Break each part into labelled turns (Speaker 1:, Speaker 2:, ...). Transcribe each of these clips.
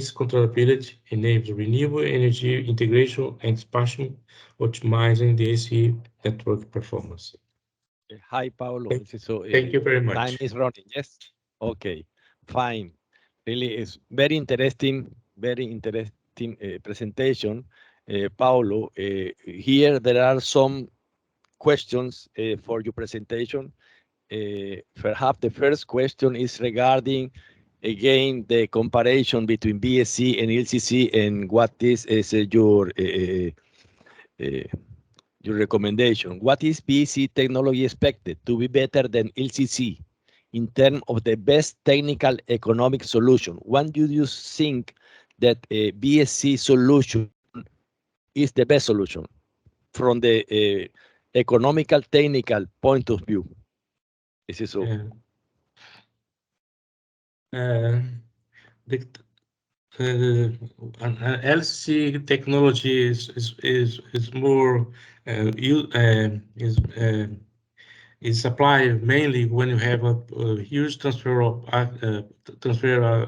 Speaker 1: controllability enables renewable energy integration and expansion, optimizing the AC network performance.
Speaker 2: Hi, Paulo.
Speaker 1: Thank
Speaker 2: So
Speaker 1: thank you very
Speaker 2: time
Speaker 1: much.
Speaker 2: is running. Yes. Okay. Fine. Really is very interesting presentation, Paulo. Here there are some questions for your presentation. Perhaps the first question is regarding again the comparison between BSC and LCC and what is your recommendation. What is BSC technology expected to be better than LCC in terms of the best technical economic solution? When do you think that a BSC solution is the best solution from the economical technical point of view? Is it so?
Speaker 1: The LC technology is more is applied mainly when you have a huge transfer of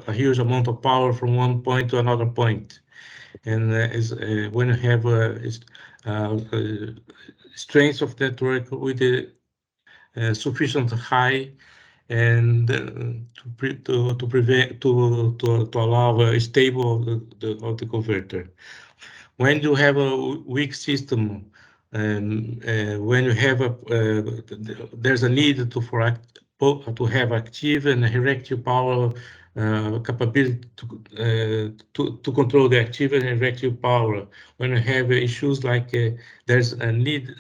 Speaker 1: a huge amount of power from one point to another point, and when you have strength of network with the sufficient high and to prevent to allow a stable of the converter. When you have a weak system, when you have there's a need to have active and reactive power capability to control the active and reactive power. When you have issues like there's a need.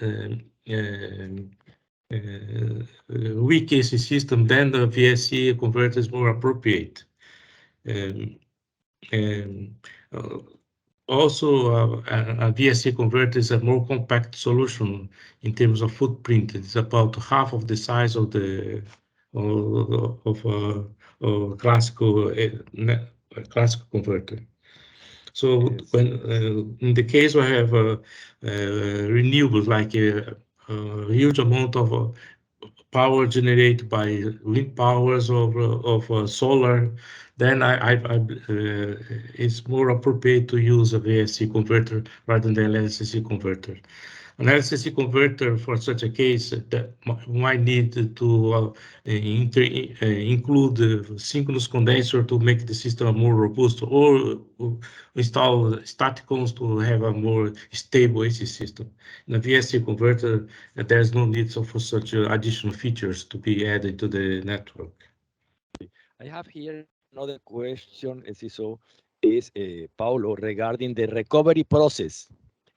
Speaker 1: Weak AC system, then the VSC converter is more appropriate. Also, a VSC converter is a more compact solution in terms of footprint. It's about half of the size of the classical classical converter. So
Speaker 2: Yes.
Speaker 1: when in the case we have renewables like a huge amount of power generated by wind powers of solar, then it's more appropriate to use a VSC converter rather than LCC converter. An LCC converter for such a case that might need to include the synchronous condenser to make the system more robust, or install staticons to have a more stable AC system. In a VSC converter, there's no need for such additional features to be added to the network.
Speaker 2: I have here another question, so is Paulo, regarding the recovery process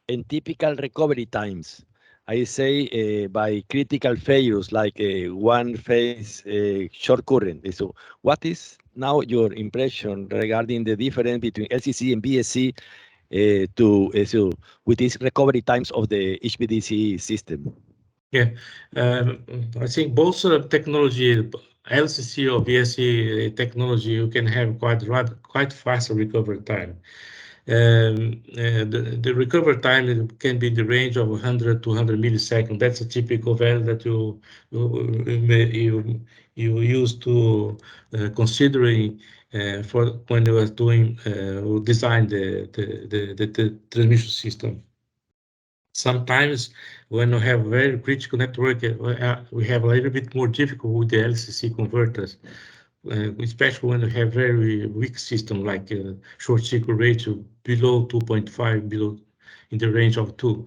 Speaker 2: and typical recovery times. I say by critical failures like one phase short current. So what is now your impression regarding the difference between LCC and BSC so with these recovery times of the HVDC system?
Speaker 1: Yeah, I think both technology, LCC or VSC technology, you can have quite fast recovery time. The recovery time can be in the range of 100 to 100 milliseconds. That's a typical value that you use to considering for when you are doing design the transmission system. Sometimes when we have very critical network, we have a little bit more difficult with the LCC converters, especially when we have very weak system like short circuit ratio below 2.5, below in the range of 2.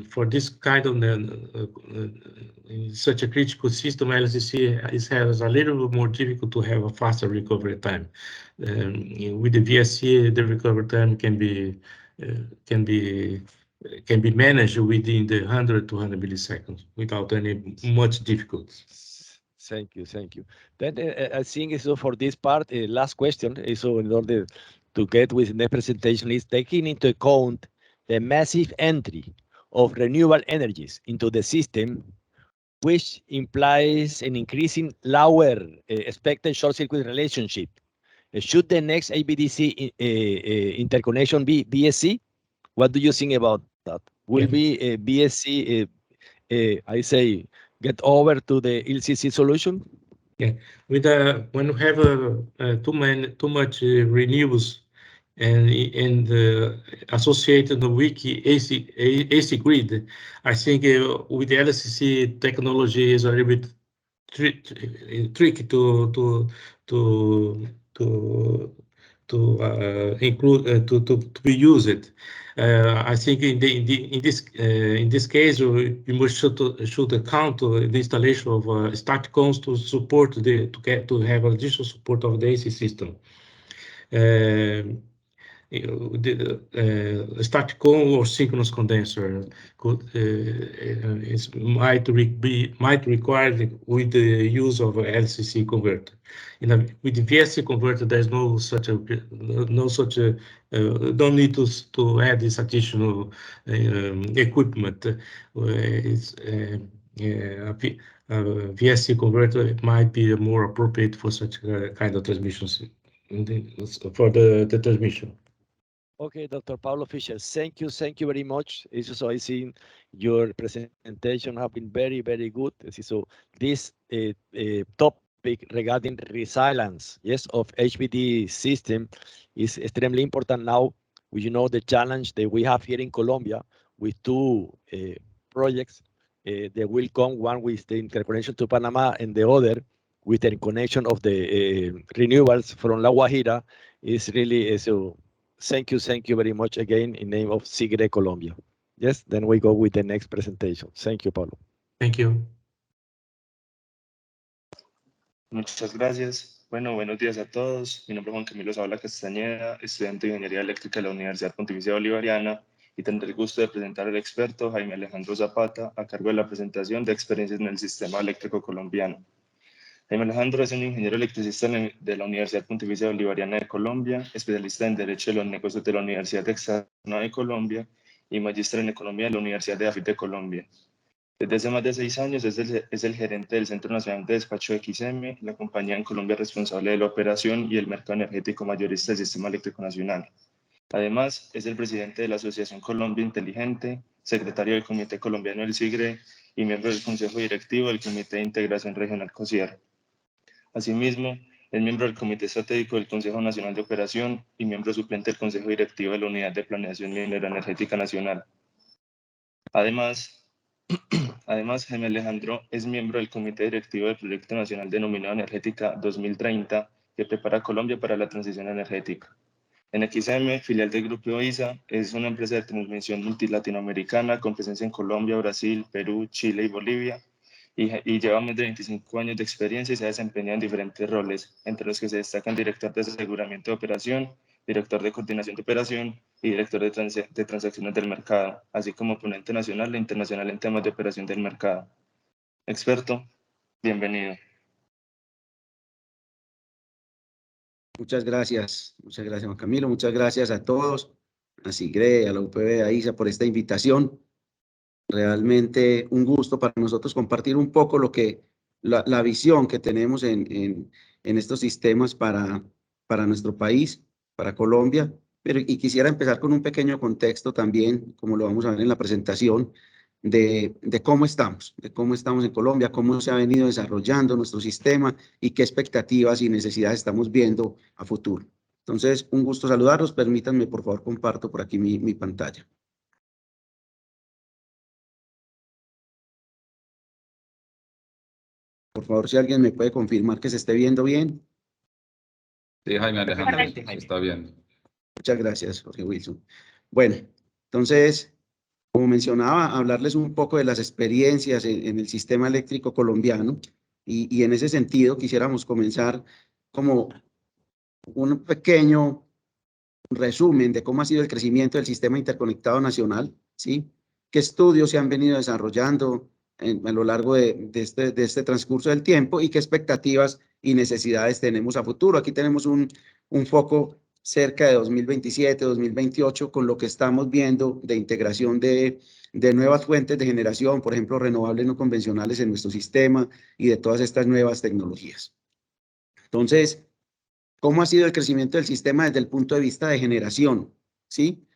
Speaker 1: For this kind of in such a critical system, LCC has a little bit more difficult to have a faster recovery time. With the VSC, the recovery time can be managed within the 100 to 100 milliseconds without any much difficulty.
Speaker 2: Thank you, thank you. Then I think so for this part, last question, so in order to get with the presentation is taking into account the massive entry of renewable energies into the system, which implies an increasing lower expected short circuit relationship. Should the next HVDC interconnection be BSC? What do you think about that? Will be a BSC, I say, get over to the LCC solution?
Speaker 1: Yeah, with when we have too much renewables and associated with AC grid, I think with the LCC technology is a little bit tricky to include to be used. I think in this case we must should account the installation of static cones to support to have additional support of the AC system. The static cone or synchronous condenser could might require with the use of a LCC converter. With the VSC converter, there's don't need to add this additional equipment. VSC converter might be more appropriate for such kind of transmissions for the transmission.
Speaker 2: Okay, Dr. Pablo Fischer, thank you very much. So I see your presentation have been very, very good. So this topic regarding resilience, yes, of HVDC system is extremely important now. You know the challenge that we have here in Colombia with two projects that will come, one with the interconnection to Panama and the other with the connection of the renewables from La Guajira. Is really so. Thank you very much again in name of Sigre Colombia. Yes, then we go with the next presentation. Thank you, Pablo.
Speaker 1: Thank you.
Speaker 3: Muchas gracias. Bueno, buenos días a todos. Mi nombre es Juan Camilo Zabala Castañeda, estudiante de Ingeniería Eléctrica de la Universidad Pontificia Bolivariana, y tendré el gusto de presentar al experto Jaime Alejandro Zapata a cargo de la presentación de experiencias en el sistema eléctrico colombiano. Jaime Alejandro es un ingeniero electricista de la Universidad Pontificia Bolivariana de Colombia, especialista en Derecho de los Negocios de la Universidad Externa de Colombia y magíster en Economía de la Universidad de AFIT de Colombia. Desde hace más de 6 años es el gerente del Centro Nacional de Despacho XM, la compañía en Colombia responsable de la operación y el mercado energético mayorista del Sistema Eléctrico Nacional. Además, es el presidente de la Asociación Colombia Inteligente, secretario del Comité Colombiano del SIGRE y miembro del Consejo Directivo del Comité de Integración Regional COSIER. Asimismo, es miembro del Comité Estratégico del Consejo Nacional de Operación y miembro suplente del Consejo Directivo de la Unidad de Planeación Minera Energética Nacional. Además, Jaime Alejandro es miembro del Comité Directivo del Proyecto Nacional denominado Energética 2030, que prepara a Colombia para la transición energética. En XM, filial del Grupo ISA, es una empresa de transmisión multilatinoamericana con presencia en Colombia, Brasil, Perú, Chile y Bolivia, y lleva más de 25 años de experiencia y se ha desempeñado en diferentes roles, entre los que se destacan director de aseguramiento de operación, director de coordinación de operación y director de transacciones del mercado, así como ponente nacional e internacional en temas de operación del mercado. Experto, bienvenido.
Speaker 4: Muchas gracias Juan Camilo, muchas gracias a todos, a SIGRE, a la UPB, a ISA por esta invitación. Realmente un gusto para nosotros compartir un poco la visión que tenemos en estos sistemas para nuestro país, para Colombia. Y quisiera empezar con un pequeño contexto también, como lo vamos a ver en la presentación, de cómo estamos en Colombia, cómo se ha venido desarrollando nuestro sistema y qué expectativas y necesidades estamos viendo a futuro. Entonces, un gusto saludarlos. Permítanme, por favor, comparto por aquí mi pantalla. Por favor, si alguien me puede confirmar que se esté viendo bien.
Speaker 5: Sí, Jaime Alejandro, se está viendo.
Speaker 4: Muchas gracias, Jorge Wilson. Bueno, entonces, como mencionaba, hablarles un poco de las experiencias en el sistema eléctrico colombiano y en ese sentido quisiéramos comenzar como un pequeño resumen de cómo ha sido el crecimiento del sistema interconectado nacional, ¿sí? Qué estudios se han venido desarrollando a lo largo de este transcurso del tiempo y qué expectativas y necesidades tenemos a futuro. Aquí tenemos un foco cerca de 2027, 2028, con lo que estamos viendo de integración de nuevas fuentes de generación, por ejemplo, renovables no convencionales en nuestro sistema y de todas estas nuevas tecnologías. Entonces, ¿cómo ha sido el crecimiento del sistema desde el punto de vista de generación? ¿Sí?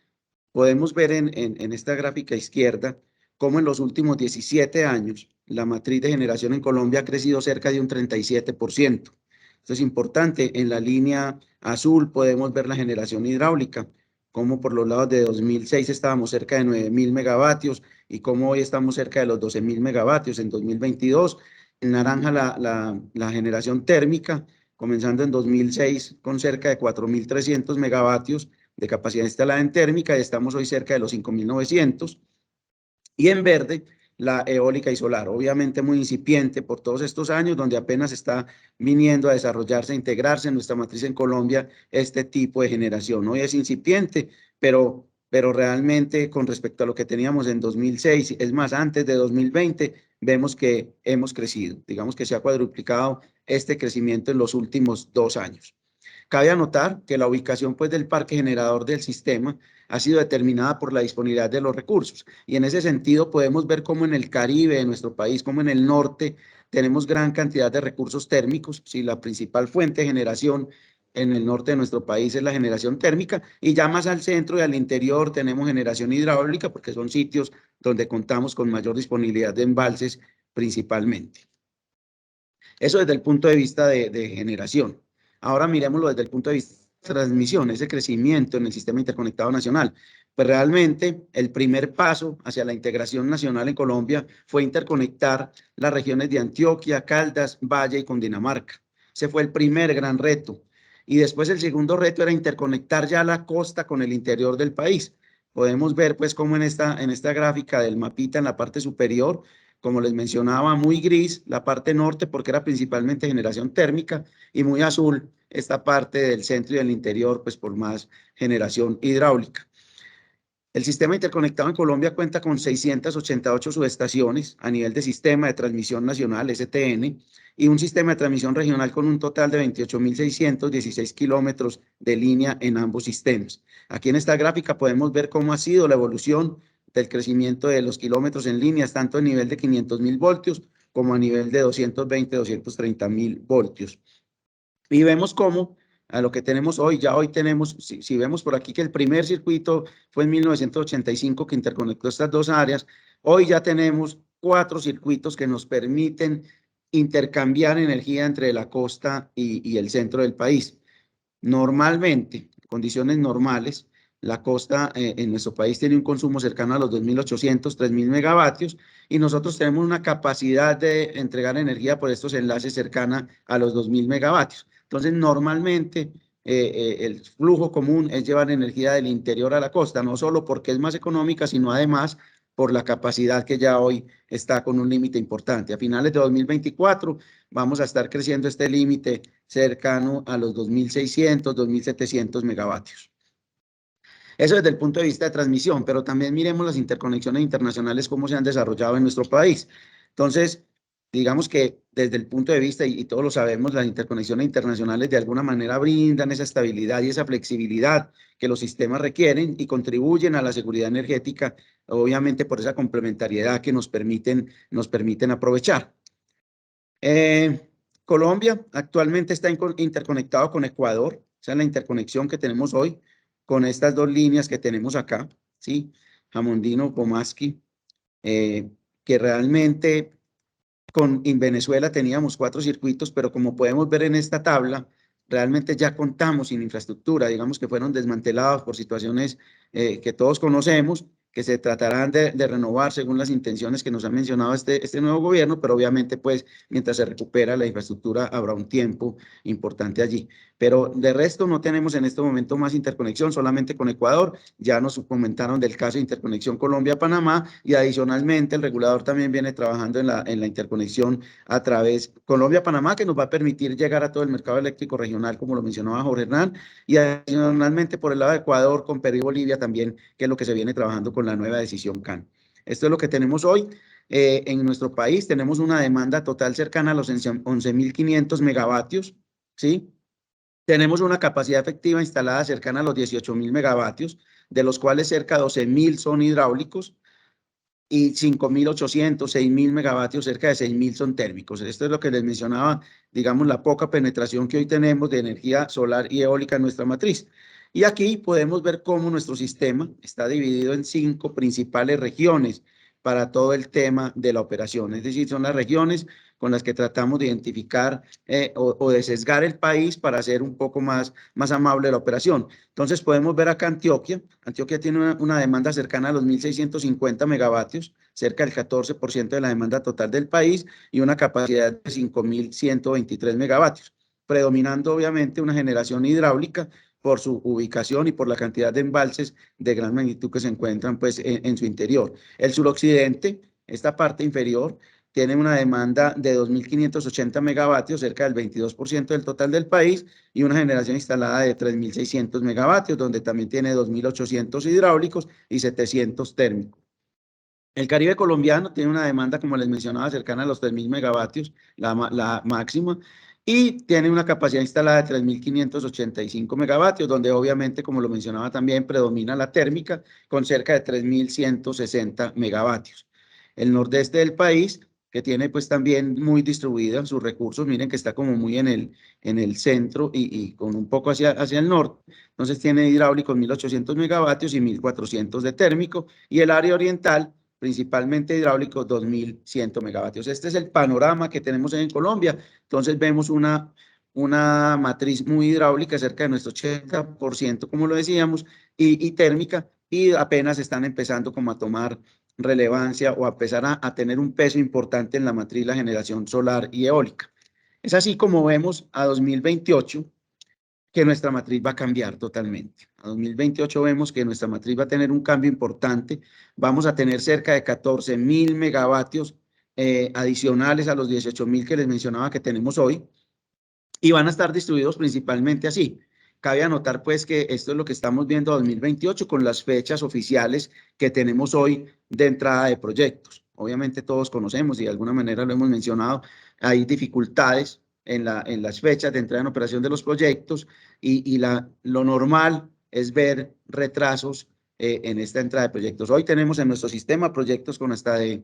Speaker 4: Podemos ver en esta gráfica izquierda cómo en los últimos 17 años la matriz de generación en Colombia ha crecido cerca de un 37%. Esto es importante. En la línea azul podemos ver la generación hidráulica, como por los lados de 2006 estábamos cerca de 9.000 megavatios y como hoy estamos cerca de los 12.000 megavatios en 2022. En naranja la generación térmica, comenzando en 2006 con cerca de 4.300 megavatios de capacidad instalada en térmica y estamos hoy cerca de los 5.900. Y en verde, la eólica y solar, obviamente muy incipiente por todos estos años, donde apenas está viniendo a desarrollarse, a integrarse en nuestra matriz en Colombia este tipo de generación. Hoy es incipiente, pero realmente con respecto a lo que teníamos en 2006, es más, antes de 2020, vemos que hemos crecido. Digamos que se ha cuadruplicado este crecimiento en los últimos 2 años. Cabe anotar que la ubicación pues, del parque generador del sistema ha sido determinada por la disponibilidad de los recursos. Y en ese sentido podemos ver cómo en el Caribe de nuestro país, como en el norte, tenemos gran cantidad de recursos térmicos. Si la principal fuente de generación en el norte de nuestro país es la generación térmica, y ya más al centro y al interior tenemos generación hidráulica, porque son sitios donde contamos con mayor disponibilidad de embalses principalmente. Eso desde el punto de vista de generación. Ahora miremoslo desde el punto de vista de transmisión, ese crecimiento en el sistema interconectado nacional. Pues realmente el primer paso hacia la integración nacional en Colombia fue interconectar las regiones de Antioquia, Caldas, Valle y Cundinamarca. Ese fue el primer gran reto. Y después el segundo reto era interconectar ya la costa con el interior del país. Podemos ver pues cómo en esta gráfica del mapita en la parte superior, como les mencionaba, muy gris la parte norte porque era principalmente generación térmica y muy azul esta parte del centro y del interior pues por más generación hidráulica. El sistema interconectado en Colombia cuenta con 688 subestaciones a nivel de sistema de transmisión nacional, STN, y un sistema de transmisión regional con un total de 28.616 kilómetros de línea en ambos sistemas. Aquí en esta gráfica podemos ver cómo ha sido la evolución del crecimiento de los kilómetros en líneas, tanto a nivel de 500.000 voltios como a nivel de 220, 230.000 voltios. Y vemos cómo a lo que tenemos hoy, ya hoy tenemos, si vemos por aquí que el primer circuito fue en 1985 que interconectó estas dos áreas, hoy ya tenemos 4 circuitos que nos permiten intercambiar energía entre la costa y el centro del país. Normalmente, en condiciones normales, la costa en nuestro país tiene un consumo cercano a los 2.800, 3.000 megavatios y nosotros tenemos una capacidad de entregar energía por estos enlaces cercana a los 2.000 megavatios. Entonces, normalmente el flujo común es llevar energía del interior a la costa, no solo porque es más económica, sino además por la capacidad que ya hoy está con un límite importante. A finales de 2024 vamos a estar creciendo este límite cercano a los 2.600, 2.700 megavatios. Eso desde el punto de vista de transmisión, pero también miremos las interconexiones internacionales, cómo se han desarrollado en nuestro país. Entonces, digamos que desde el punto de vista, y todos lo sabemos, las interconexiones internacionales de alguna manera brindan esa estabilidad y esa flexibilidad que los sistemas requieren y contribuyen a la seguridad energética, obviamente por esa complementariedad que nos permiten aprovechar. Colombia actualmente está interconectado con Ecuador, esa es la interconexión que tenemos hoy con estas dos líneas que tenemos acá, ¿sí? Jamondino, Pomaski, que realmente en Venezuela teníamos 4 circuitos, pero como podemos ver en esta tabla, realmente ya contamos sin infraestructura, digamos que fueron desmantelados por situaciones que todos conocemos, que se tratarán de renovar según las intenciones que nos ha mencionado este nuevo gobierno, pero obviamente pues mientras se recupera la infraestructura habrá un tiempo importante allí. Pero de resto no tenemos en este momento más interconexión, solamente con Ecuador. Ya nos comentaron del caso de interconexión Colombia-Panamá y adicionalmente el regulador también viene trabajando en la interconexión a través Colombia-Panamá, que nos va a permitir llegar a todo el mercado eléctrico regional, como lo mencionaba Jorge Hernán, y adicionalmente por el lado de Ecuador con Perú y Bolivia también, que es lo que se viene trabajando con la nueva decisión CAN. Esto es lo que tenemos hoy. En nuestro país tenemos una demanda total cercana a los 11.500 megavatios, ¿sí? Tenemos una capacidad efectiva instalada cercana a los 18.000 megavatios, de los cuales cerca de 12.000 son hidráulicos y 5.800, 6.000 megavatios, cerca de 6.000 son térmicos. Esto es lo que les mencionaba, digamos, la poca penetración que hoy tenemos de energía solar y eólica en nuestra matriz. Y aquí podemos ver cómo nuestro sistema está dividido en 5 principales regiones, para todo el tema de la operación. Es decir, son las regiones con las que tratamos de identificar o de sesgar el país para hacer un poco más amable la operación. Entonces podemos ver acá Antioquia. Antioquia tiene una demanda cercana a los 1.650 megavatios, cerca del 14% de la demanda total del país y una capacidad de 5.123 megavatios, predominando obviamente una generación hidráulica por su ubicación y por la cantidad de embalses de gran magnitud que se encuentran pues en su interior. El suroccidente, esta parte inferior, tiene una demanda de 2.580 megavatios, cerca del 22% del total del país, y una generación instalada de 3.600 megavatios, donde también tiene 2.800 hidráulicos y 700 térmicos. El Caribe colombiano tiene una demanda, como les mencionaba, cercana a los 3.000 megavatios, la máxima, y tiene una capacidad instalada de 3.585 megavatios, donde obviamente, como lo mencionaba también, predomina la térmica con cerca de 3.160 megavatios. El nordeste del país, que tiene pues también muy distribuidos sus recursos, miren que está como muy en el centro y con un poco hacia el norte, entonces tiene hidráulicos 1.800 megavatios y 1.400 de térmico, y el área oriental, principalmente hidráulicos, 2.100 megavatios. Este es el panorama que tenemos en Colombia. Entonces vemos una matriz muy hidráulica, cerca de nuestro 80%, como lo decíamos, y térmica, y apenas están empezando como a tomar relevancia o a empezar a tener un peso importante en la matriz, la generación solar y eólica. Es así como vemos a 2028 que nuestra matriz va a cambiar totalmente. A 2028 vemos que nuestra matriz va a tener un cambio importante. Vamos a tener cerca de 14.000 megavatios adicionales a los 18.000 que les mencionaba que tenemos hoy, y van a estar distribuidos principalmente así. Cabe anotar pues que esto es lo que estamos viendo a 2028 con las fechas oficiales que tenemos hoy de entrada de proyectos. Obviamente todos conocemos y de alguna manera lo hemos mencionado, hay dificultades en las fechas de entrada en operación de los proyectos y lo normal es ver retrasos en esta entrada de proyectos. Hoy tenemos en nuestro sistema proyectos con hasta de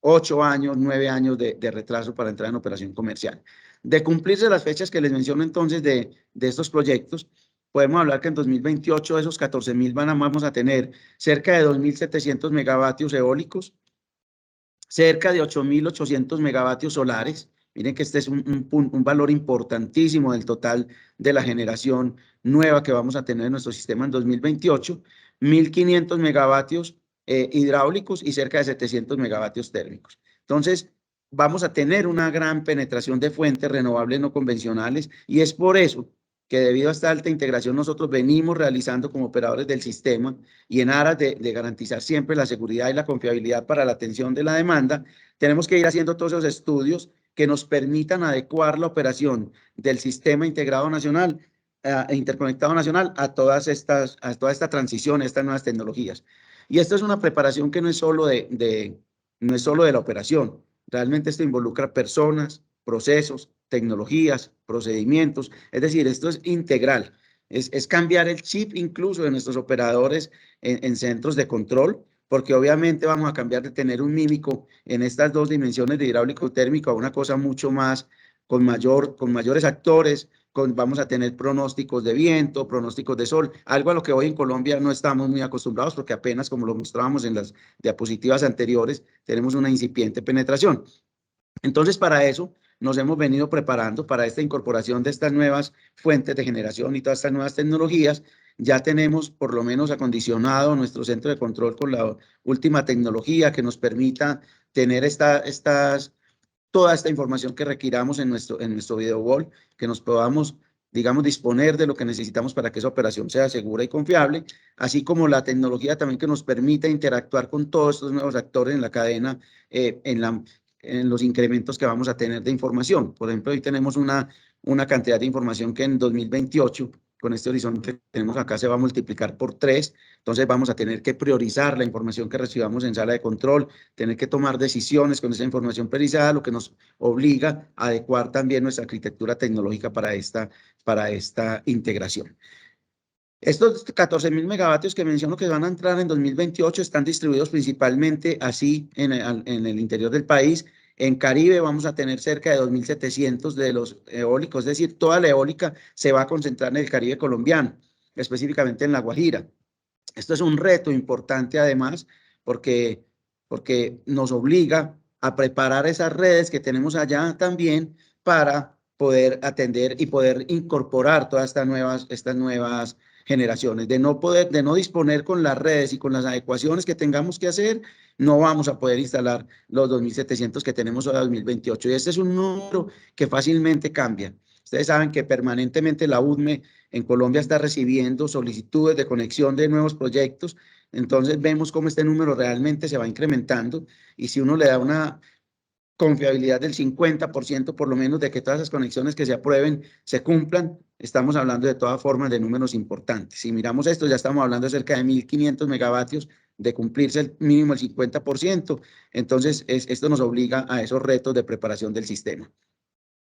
Speaker 4: 8 años, 9 años de retraso para entrar en operación comercial. De cumplirse las fechas que les menciono entonces de estos proyectos, podemos hablar que en 2028 esos 14.000 vamos a tener cerca de 2.700 megavatios eólicos, cerca de 8.800 megavatios solares. Miren que este es un valor importantísimo del total de la generación nueva que vamos a tener en nuestro sistema en 2028, 1.500 megavatios hidráulicos y cerca de 700 megavatios térmicos. Entonces, vamos a tener una gran penetración de fuentes renovables no convencionales, y es por eso que debido a esta alta integración nosotros venimos realizando como operadores del sistema, y en aras de garantizar siempre la seguridad y la confiabilidad para la atención de la demanda, tenemos que ir haciendo todos esos estudios que nos permitan adecuar la operación del sistema integrado nacional interconectado nacional a toda esta transición, a estas nuevas tecnologías. Y esto es una preparación que no es solo no es solo de la operación. Realmente esto involucra personas, procesos, tecnologías, procedimientos. Es decir, esto es integral. Es cambiar el chip incluso de nuestros operadores en centros de control, porque obviamente vamos a cambiar de tener un mímico en estas dos dimensiones de hidráulico y térmico a una cosa mucho más, con mayores actores, vamos a tener pronósticos de viento, pronósticos de sol, algo a lo que hoy en Colombia no estamos muy acostumbrados, porque apenas, como lo mostrábamos en las diapositivas anteriores, tenemos una incipiente penetración. Entonces, para eso nos hemos venido preparando para esta incorporación de estas nuevas fuentes de generación y todas estas nuevas tecnologías. Ya tenemos por lo menos acondicionado nuestro centro de control con la última tecnología que nos permita tener toda esta información que requiramos en nuestro video wall, que nos podamos, digamos, disponer de lo que necesitamos para que esa operación sea segura y confiable, así como la tecnología también que nos permita interactuar con todos estos nuevos actores en la cadena, en los incrementos que vamos a tener de información. Por ejemplo, hoy tenemos una cantidad de información que en 2028, con este horizonte que tenemos acá, se va a multiplicar por 3. Entonces vamos a tener que priorizar la información que recibamos en sala de control, tener que tomar decisiones con esa información priorizada, lo que nos obliga a adecuar también nuestra arquitectura tecnológica para esta integración. Estos 14.000 megavatios que menciono que van a entrar en 2028 están distribuidos principalmente así en el interior del país. En Caribe vamos a tener cerca de 2.700 de los eólicos, es decir, toda la eólica se va a concentrar en el Caribe colombiano, específicamente en La Guajira. Esto es un reto importante además, porque porque nos obliga a preparar esas redes que tenemos allá también para poder atender y poder incorporar todas estas nuevas generaciones. De no disponer con las redes y con las adecuaciones que tengamos que hacer, no vamos a poder instalar los 2.700 que tenemos hoy en 2028. Y este es un número que fácilmente cambia. Ustedes saben que permanentemente la UDME en Colombia está recibiendo solicitudes de conexión de nuevos proyectos. Entonces vemos cómo este número realmente se va incrementando, y si uno le da una confiabilidad del 50% por lo menos de que todas las conexiones que se aprueben se cumplan, estamos hablando de todas formas de números importantes. Si miramos esto, ya estamos hablando de cerca de 1.500 megavatios, de cumplirse el mínimo el 50%, entonces esto nos obliga a esos retos de preparación del sistema.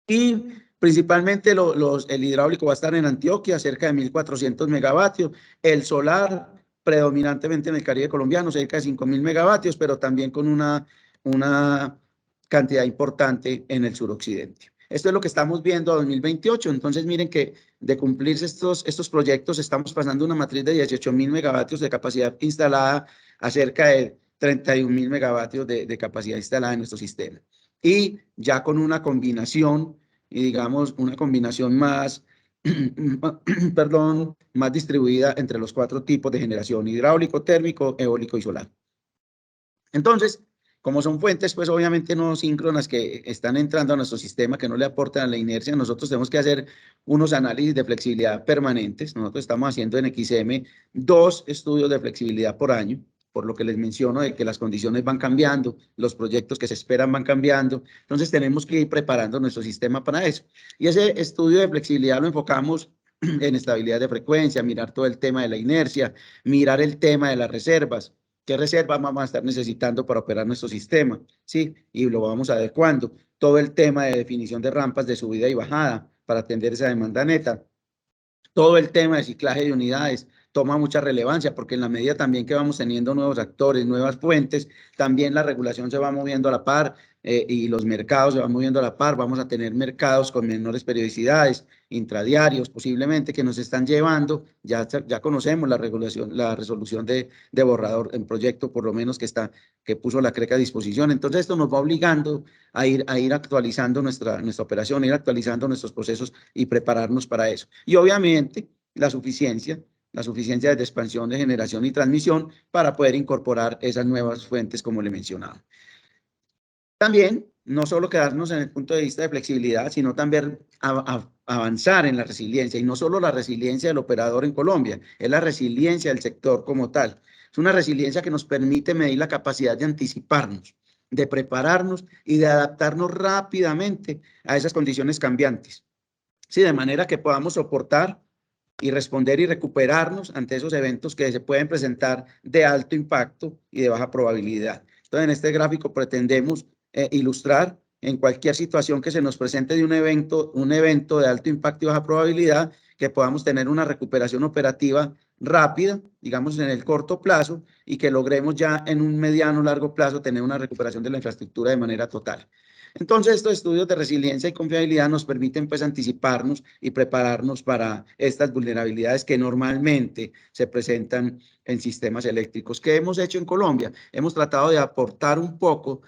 Speaker 4: Y principalmente el hidráulico va a estar en Antioquia, cerca de 1.400 megavatios, el solar predominantemente en el Caribe colombiano, cerca de 5.000 megavatios, pero también con una cantidad importante en el suroccidente. Esto es lo que estamos viendo a 2028. Entonces, miren que de cumplirse estos proyectos, estamos pasando una matriz de 18.000 megavatios de capacidad instalada a cerca de 31.000 megavatios de capacidad instalada en nuestro sistema. Y ya con una combinación, y digamos, una combinación más, perdón, más distribuida entre los 4 tipos de generación: hidráulico, térmico, eólico y solar. Entonces, como son fuentes, pues obviamente no síncronas que están entrando a nuestro sistema, que no le aportan a la inercia, nosotros tenemos que hacer unos análisis de flexibilidad permanentes. Nosotros estamos haciendo en XM 2 estudios de flexibilidad por año, por lo que les menciono de que las condiciones van cambiando, los proyectos que se esperan van cambiando. Entonces tenemos que ir preparando nuestro sistema para eso. Y ese estudio de flexibilidad lo enfocamos en estabilidad de frecuencia, mirar todo el tema de la inercia, mirar el tema de las reservas. ¿Qué reservas vamos a estar necesitando para operar nuestro sistema? ¿Sí? Y lo vamos adecuando. Todo el tema de definición de rampas de subida y bajada para atender esa demanda neta. Todo el tema de ciclaje de unidades toma mucha relevancia, porque en la medida también que vamos teniendo nuevos actores, nuevas fuentes, también la regulación se va moviendo a la par, y los mercados se van moviendo a la par. Vamos a tener mercados con menores periodicidades, intradiarios posiblemente, que nos están llevando, ya conocemos la regulación, la resolución de borrador en proyecto, por lo menos que puso la CREC a disposición. Entonces esto nos va obligando a ir actualizando nuestra operación, a ir actualizando nuestros procesos y prepararnos para eso. Y obviamente la suficiencia de expansión, de generación y transmisión para poder incorporar esas nuevas fuentes, como le mencionaba. También, no solo quedarnos en el punto de vista de flexibilidad, sino también avanzar en la resiliencia, y no solo la resiliencia del operador en Colombia, es la resiliencia del sector como tal. Es una resiliencia que nos permite medir la capacidad de anticiparnos, de prepararnos y de adaptarnos rápidamente a esas condiciones cambiantes. Sí, de manera que podamos soportar y responder y recuperarnos ante esos eventos que se pueden presentar de alto impacto y de baja probabilidad. Entonces, en este gráfico pretendemos ilustrar en cualquier situación que se nos presente de un evento de alto impacto y baja probabilidad, que podamos tener una recuperación operativa rápida, digamos en el corto plazo, y que logremos ya en un mediano o largo plazo tener una recuperación de la infraestructura de manera total. Entonces, estos estudios de resiliencia y confiabilidad nos permiten pues anticiparnos y prepararnos para estas vulnerabilidades que normalmente se presentan en sistemas eléctricos. ¿Qué hemos hecho en Colombia? Hemos tratado de aportar un poco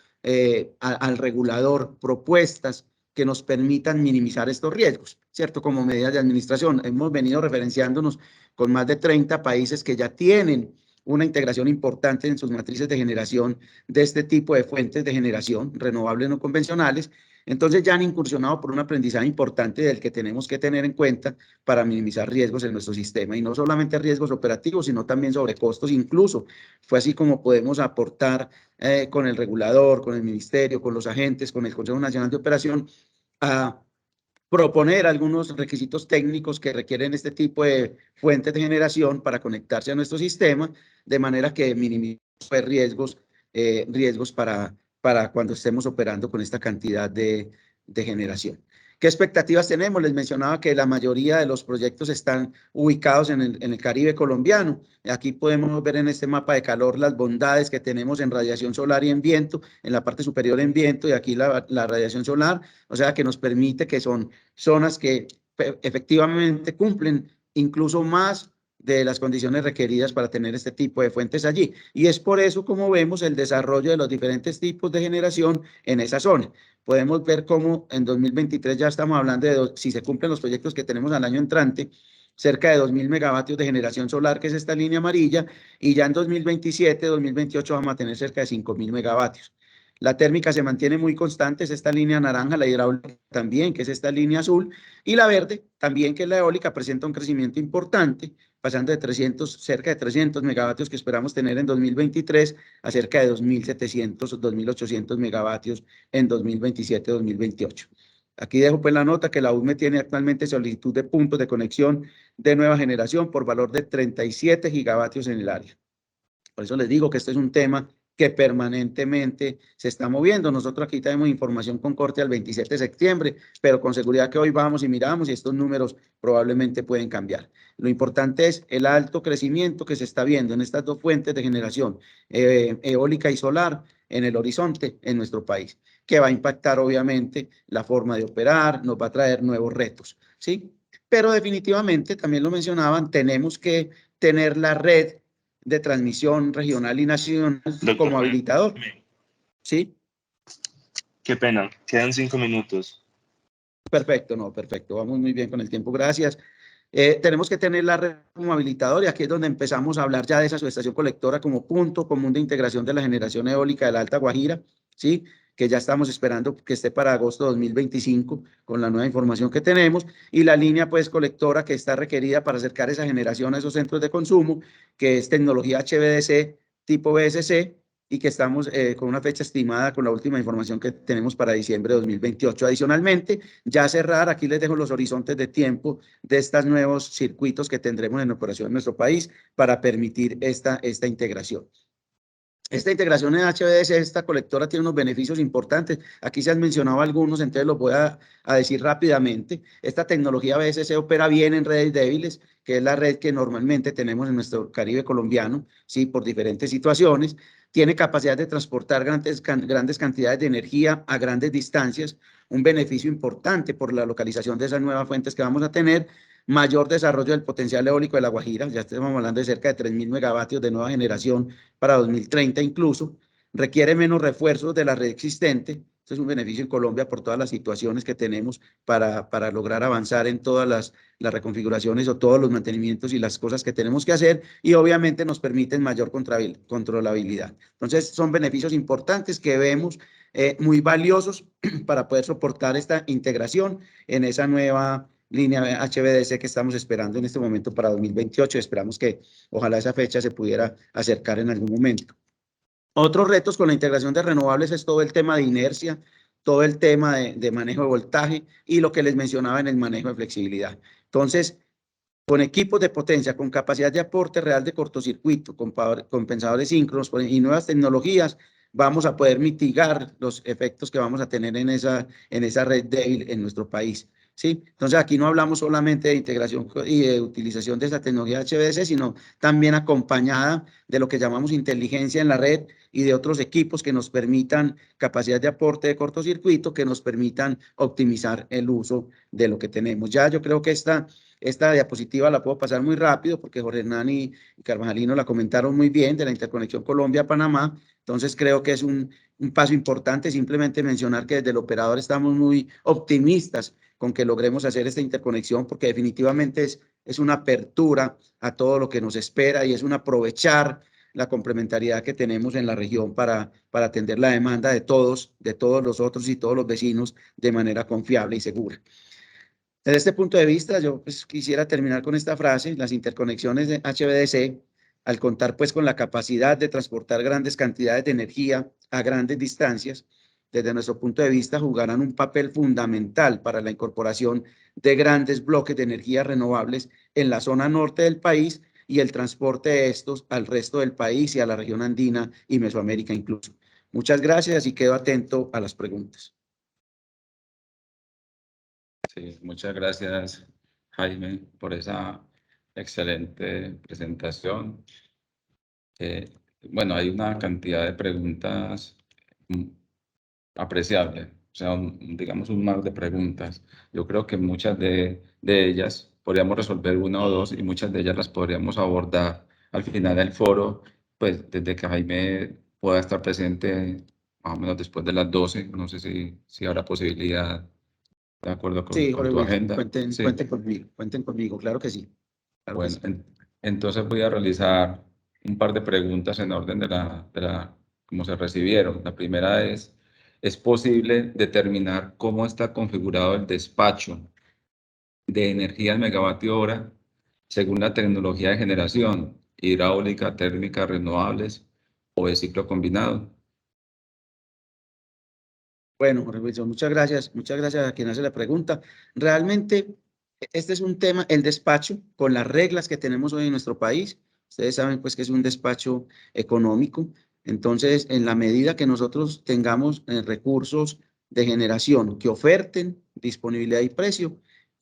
Speaker 4: al regulador propuestas que nos permitan minimizar estos riesgos, ¿cierto? Como medidas de administración. Hemos venido referenciándonos con más de 30 países que ya tienen una integración importante en sus matrices de generación de este tipo de fuentes de generación renovables no convencionales. Entonces ya han incursionado por un aprendizaje importante del que tenemos que tener en cuenta para minimizar riesgos en nuestro sistema, y no solamente riesgos operativos, sino también sobrecostos. Incluso fue así como podemos aportar con el regulador, con el ministerio, con los agentes, con el Consejo Nacional de Operación, a proponer algunos requisitos técnicos que requieren este tipo de fuentes de generación para conectarse a nuestro sistema, de manera que minimicemos riesgos para cuando estemos operando con esta cantidad de generación. ¿Qué expectativas tenemos? Les mencionaba que la mayoría de los proyectos están ubicados en el Caribe colombiano. Aquí podemos ver en este mapa de calor las bondades que tenemos en radiación solar y en viento, en la parte superior en viento, y aquí la radiación solar, o sea que nos permite que son zonas que efectivamente cumplen incluso más de las condiciones requeridas para tener este tipo de fuentes allí. Y es por eso, como vemos, el desarrollo de los diferentes tipos de generación en esa zona. Podemos ver cómo en 2023 ya estamos hablando de, si se cumplen los proyectos que tenemos al año entrante, cerca de 2.000 megavatios de generación solar, que es esta línea amarilla, y ya en 2027, 2028 vamos a tener cerca de 5.000 megavatios. La térmica se mantiene muy constante, es esta línea naranja, la hidráulica también, que es esta línea azul, y la verde también, que es la eólica, presenta un crecimiento importante, pasando de cerca de 300 megavatios que esperamos tener en 2023 a cerca de 2.700 o 2.800 megavatios en 2027-2028. Aquí dejo pues la nota que la USME tiene actualmente solicitud de puntos de conexión de nueva generación por valor de 37 gigavatios en el área. Por eso les digo que este es un tema que permanentemente se está moviendo. Nosotros aquí tenemos información con corte al 27 de septiembre, pero con seguridad que hoy vamos y miramos y estos números probablemente pueden cambiar. Lo importante es el alto crecimiento que se está viendo en estas dos fuentes de generación, eólica y solar, en el horizonte en nuestro país, que va a impactar obviamente la forma de operar, nos va a traer nuevos retos, ¿sí? Pero definitivamente, también lo mencionaban, tenemos que tener la red de transmisión regional y nacional como habilitador. ¿Sí?
Speaker 3: Qué pena, quedan 5 minutos.
Speaker 4: Perfecto, no, perfecto. Vamos muy bien con el tiempo, gracias. Tenemos que tener la red como habilitador y aquí es donde empezamos a hablar ya de esa subestación colectora como punto común de integración de la generación eólica de la Alta Guajira, ¿sí? Que ya estamos esperando que esté para agosto de 2025 con la nueva información que tenemos, y la línea pues colectora que está requerida para acercar esa generación a esos centros de consumo, que es tecnología HVDC tipo BSC, y que estamos con una fecha estimada con la última información que tenemos para diciembre de 2028. Adicionalmente, ya cerrar, aquí les dejo los horizontes de tiempo de estos nuevos circuitos que tendremos en operación en nuestro país para permitir esta integración. Esta integración en HVDC, esta colectora, tiene unos beneficios importantes. Aquí se han mencionado algunos, entonces los voy a decir rápidamente. Esta tecnología BSC opera bien en redes débiles, que es la red que normalmente tenemos en nuestro Caribe colombiano, sí, por diferentes situaciones. Tiene capacidad de transportar grandes cantidades de energía a grandes distancias, un beneficio importante por la localización de esas nuevas fuentes que vamos a tener. Mayor desarrollo del potencial eólico de La Guajira, ya estamos hablando de cerca de 3.000 megavatios de nueva generación para 2030 incluso. Requiere menos refuerzos de la red existente. Esto es un beneficio en Colombia por todas las situaciones que tenemos para lograr avanzar en todas las reconfiguraciones o todos los mantenimientos y las cosas que tenemos que hacer, y obviamente nos permiten mayor controlabilidad. Entonces son beneficios importantes que vemos muy valiosos para poder soportar esta integración en esa nueva línea HVDC que estamos esperando en este momento para 2028. Esperamos que ojalá esa fecha se pudiera acercar en algún momento. Otros retos con la integración de renovables es todo el tema de inercia, todo el tema de manejo de voltaje y lo que les mencionaba en el manejo de flexibilidad. Entonces, con equipos de potencia, con capacidad de aporte real de cortocircuito, con compensadores síncronos y nuevas tecnologías, vamos a poder mitigar los efectos que vamos a tener en esa red débil en nuestro país. ¿Sí? Entonces, aquí no hablamos solamente de integración y de utilización de esa tecnología HVDC, sino también acompañada de lo que llamamos inteligencia en la red y de otros equipos que nos permitan capacidad de aporte de cortocircuito, que nos permitan optimizar el uso de lo que tenemos. Ya yo creo que esta diapositiva la puedo pasar muy rápido porque Jorge Hernán y Carvajalino la comentaron muy bien, de la interconexión Colombia-Panamá. Entonces creo que es un paso importante. Simplemente mencionar que desde el operador estamos muy optimistas con que logremos hacer esta interconexión, porque definitivamente es una apertura a todo lo que nos espera y es un aprovechar la complementariedad que tenemos en la región para atender la demanda de todos los otros y todos los vecinos de manera confiable y segura. Desde este punto de vista, yo pues, quisiera terminar con esta frase: las interconexiones de HVDC, al contar pues con la capacidad de transportar grandes cantidades de energía a grandes distancias, desde nuestro punto de vista jugarán un papel fundamental para la incorporación de grandes bloques de energías renovables en la zona norte del país y el transporte de estos al resto del país y a la región andina y Mesoamérica incluso. Muchas gracias y quedo atento a las preguntas.
Speaker 5: Sí, muchas gracias, Jaime, por esa excelente presentación. Bueno, hay una cantidad de preguntas apreciable, o sea, digamos un mar de preguntas. Yo creo que muchas de ellas podríamos resolver una o dos y muchas de ellas las podríamos abordar al final del foro, pues desde que Jaime pueda estar presente más o menos después de las 12. No sé si habrá posibilidad, de acuerdo
Speaker 4: Sí,
Speaker 5: con
Speaker 4: Jorge
Speaker 5: tu
Speaker 4: Wilson,
Speaker 5: agenda. Sí.
Speaker 4: cuenten conmigo, claro que sí. Claro que
Speaker 5: Bueno,
Speaker 4: sí.
Speaker 5: entonces voy a realizar un par de preguntas en orden cómo se recibieron. La primera ¿es posible determinar cómo está configurado el despacho de energía al megavatio hora según la tecnología de generación, hidráulica, térmica, renovables o de ciclo combinado?
Speaker 4: Bueno, Jorge Wilson, muchas gracias a quien hace la pregunta. Realmente, este es un tema, el despacho, con las reglas que tenemos hoy en nuestro país. Ustedes saben pues que es un despacho económico. Entonces, en la medida que nosotros tengamos recursos de generación que oferten disponibilidad y precio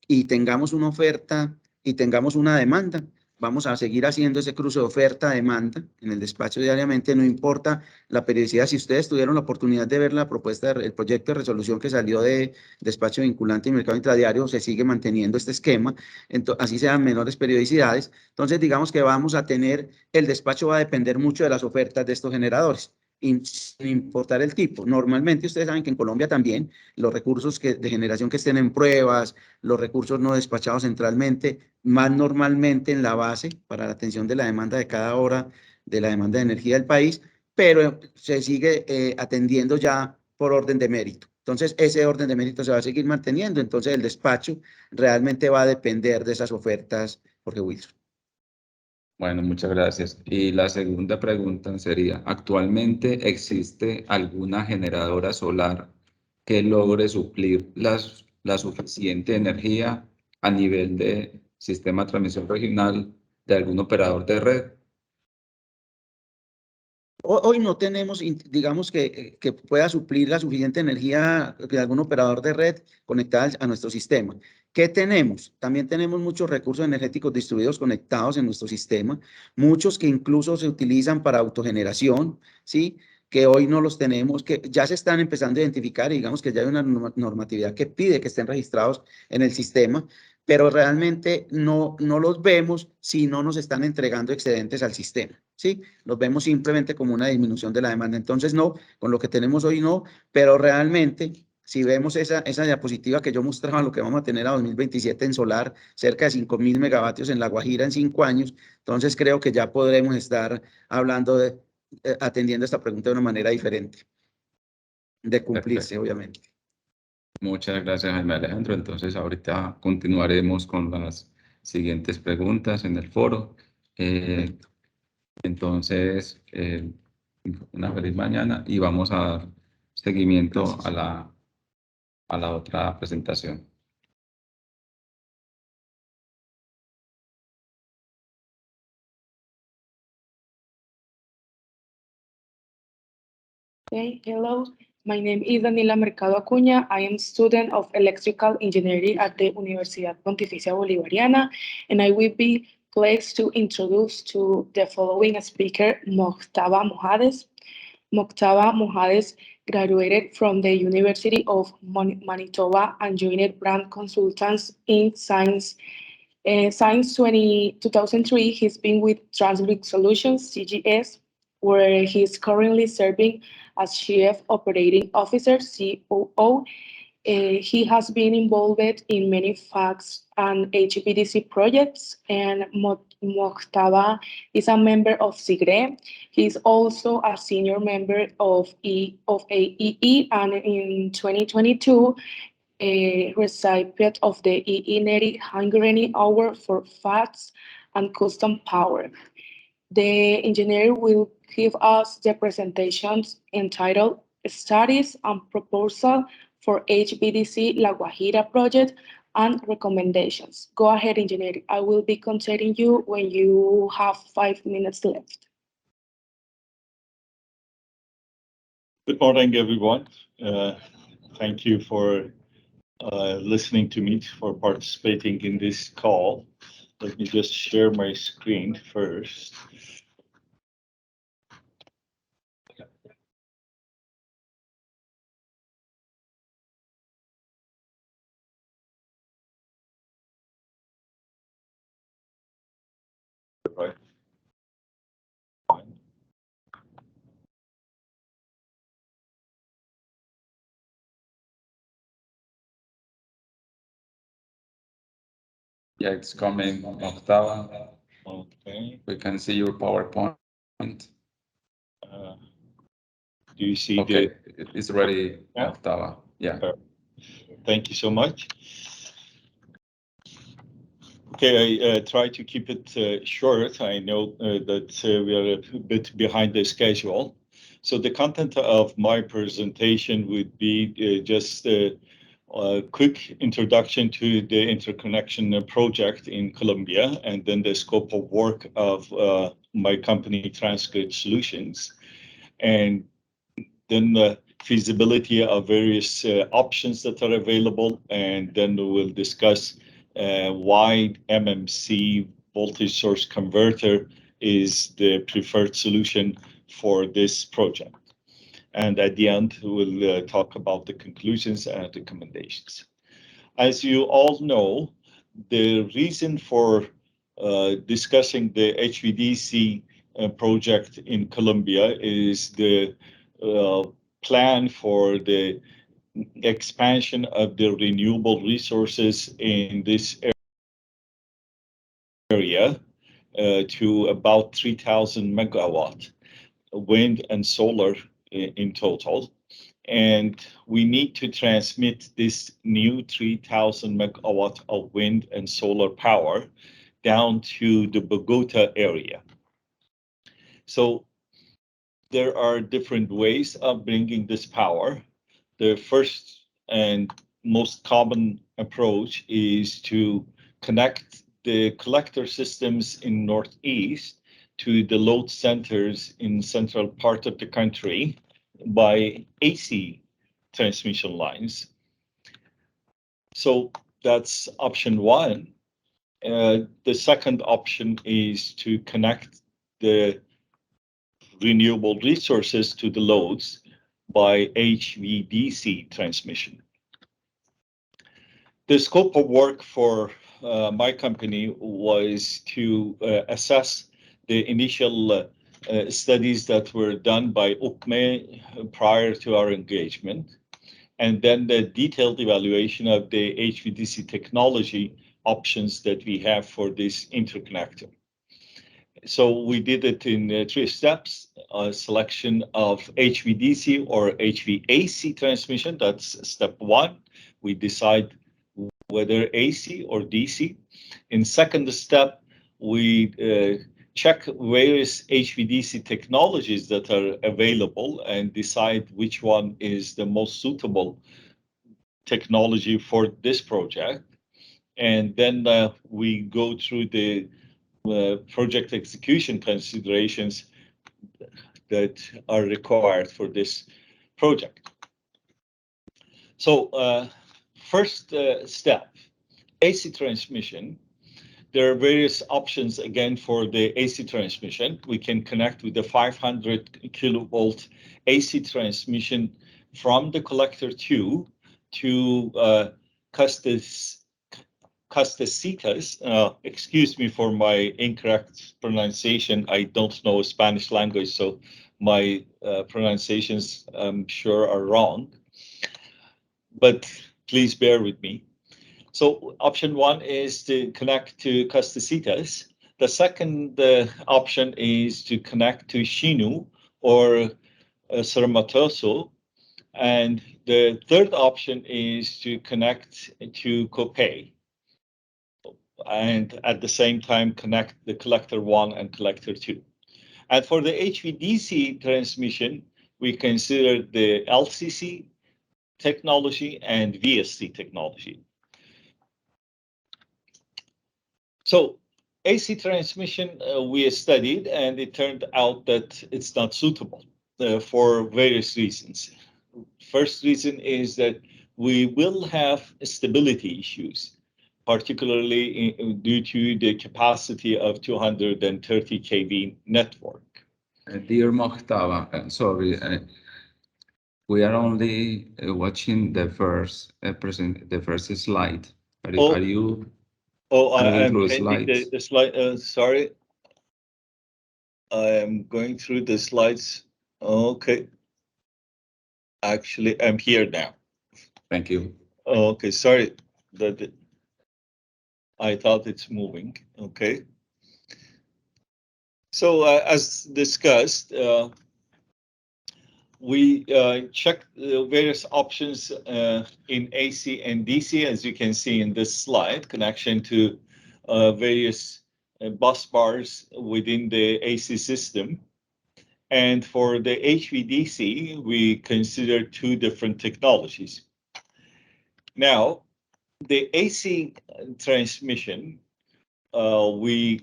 Speaker 4: y tengamos una oferta y tengamos una demanda, vamos a seguir haciendo ese cruce de oferta-demanda en el despacho diariamente, no importa la periodicidad. Si ustedes tuvieron la oportunidad de ver la propuesta, el proyecto de resolución que salió de despacho vinculante y mercado intradiario, se sigue manteniendo este esquema, así sean menores periodicidades. Entonces, digamos que vamos a tener, el despacho va a depender mucho de las ofertas de estos generadores, sin importar el tipo. Normalmente, ustedes saben que en Colombia también los recursos de generación que estén en pruebas, los recursos no despachados centralmente, más normalmente en la base para la atención de la demanda de cada hora, de la demanda de energía del país, pero se sigue atendiendo ya por orden de mérito. Entonces, ese orden de mérito se va a seguir manteniendo. Entonces, el despacho realmente va a depender de esas ofertas, Jorge Wilson.
Speaker 5: Bueno, muchas gracias. Y la segunda pregunta sería, ¿actualmente existe alguna generadora solar que logre suplir la suficiente energía a nivel de sistema de transmisión regional de algún operador de red?
Speaker 4: Hoy no tenemos, digamos, que pueda suplir la suficiente energía de algún operador de red conectada a nuestro sistema. ¿Qué tenemos? También tenemos muchos recursos energéticos distribuidos conectados en nuestro sistema, muchos que incluso se utilizan para autogeneración, ¿sí? Que hoy no los tenemos, que ya se están empezando a identificar y digamos que ya hay una normatividad que pide que estén registrados en el sistema, pero realmente no los vemos si no nos están entregando excedentes al sistema, ¿sí? Los vemos simplemente como una disminución de la demanda. Entonces, no, con lo que tenemos hoy no, pero realmente, si vemos esa diapositiva que yo mostraba, lo que vamos a tener a 2027 en solar, cerca de 5.000 megavatios en La Guajira en 5 años, entonces creo que ya podremos estar hablando atendiendo esta pregunta de una manera diferente, de cumplirse,
Speaker 5: Perfecto.
Speaker 4: obviamente.
Speaker 5: Muchas gracias, Jaime Alejandro. Entonces, ahorita continuaremos con las siguientes preguntas en el foro.
Speaker 4: Perfecto.
Speaker 5: Entonces, una feliz mañana y vamos a dar seguimiento
Speaker 4: Gracias.
Speaker 5: a la otra presentación.
Speaker 6: Okay, hello. My name is Daniela Mercado Acuña. I am student of electrical engineering at the Universidad Pontificia Bolivariana, and I will be pleased to introduce to the following speaker, Moctava Mojades. Moctava Mojades graduated from the University of Manitoba and joined Brand Consultants in Science. Since 2003, he's been with Transbrick Solutions, CGS, where he's currently serving as Chief Operating Officer, COO. He has been involved in many FACTS and HVDC projects, and Moctava is a member of SIGRE. He's also a senior member of AEE, and in 2022, a recipient of the EE Hungarian Award for FACTS and Custom Power. The engineer will give us the presentations entitled Studies and Proposal for HVDC La Guajira Project and Recommendations. Go ahead, engineer. I will be contacting you when you have 5 minutes left.
Speaker 7: Good morning, everyone. Thank you for listening to me, for participating in this call. Let me just share my screen first.
Speaker 5: Yeah, it's coming, Octava.
Speaker 7: Okay.
Speaker 5: We can see your PowerPoint.
Speaker 7: Do you see
Speaker 5: Okay, it's ready,
Speaker 7: Yeah.
Speaker 5: Octava. Yeah.
Speaker 7: Thank you so much. Okay, I try to keep it short. I know that we are a bit behind the schedule. So the content of my presentation would be just a quick introduction to the interconnection project in Colombia, and then the scope of work of my company, Transgrid Solutions, and then the feasibility of various options that are available, and then we'll discuss why MMC voltage source converter is the preferred solution for this project. And at the end, we'll talk about the conclusions and recommendations. As you all know, the reason for discussing the HVDC project in Colombia is the plan for the expansion of the renewable resources in this area to about 3,000 megawatt wind and solar in total. And we need to transmit this new 3,000 megawatt of wind and solar power down to the Bogota area. So there are different ways of bringing this power. The first and most common approach is to connect the collector systems in Northeast to the load centers in central part of the country by AC transmission lines. So that's option one. The second option is to connect the renewable resources to the loads by HVDC transmission. The scope of work for my company was to assess the initial studies that were done by UCME prior to our engagement, and then the detailed evaluation of the HVDC technology options that we have for this interconnector. So we did it in 3 steps: selection of HVDC or HVAC transmission. That's step 1. We decide whether AC or DC. In second step, we check various HVDC technologies that are available and decide which one is the most suitable technology for this project. And then we go through the project execution considerations that are required for this project. So first step, AC transmission. There are various options again for the AC transmission. We can connect with the 500 kilovolt AC transmission from the collector 2 to Castasitas. Excuse me for my incorrect pronunciation. I don't know Spanish language, so my pronunciations, I'm sure, are wrong. But please bear with me. So option 1 is to connect to Castasitas. The second option is to connect to Xinu or Cermatoso. And the third option is to connect to Copay. And at the same time, connect the collector 1 and collector 2. And for the HVDC transmission, we consider the LCC technology and VSC technology. So AC transmission we studied, and it turned out that it's not suitable for various reasons. First reason is that we will have stability issues, particularly due to the capacity of 230 kV network.
Speaker 5: Dear Mohtaba, sorry, we are only watching the first slide. Are you?
Speaker 7: I'm
Speaker 5: through
Speaker 7: changing the slide. Sorry, I am going through the slides. Okay. Actually, I'm here now.
Speaker 5: Thank you.
Speaker 7: Okay, sorry. I thought it's moving. Okay. So as discussed, we checked various options in AC and DC, as you can see in this slide, connection to various bus bars within the AC system. And for the HVDC, we considered two different technologies. Now, the AC transmission, we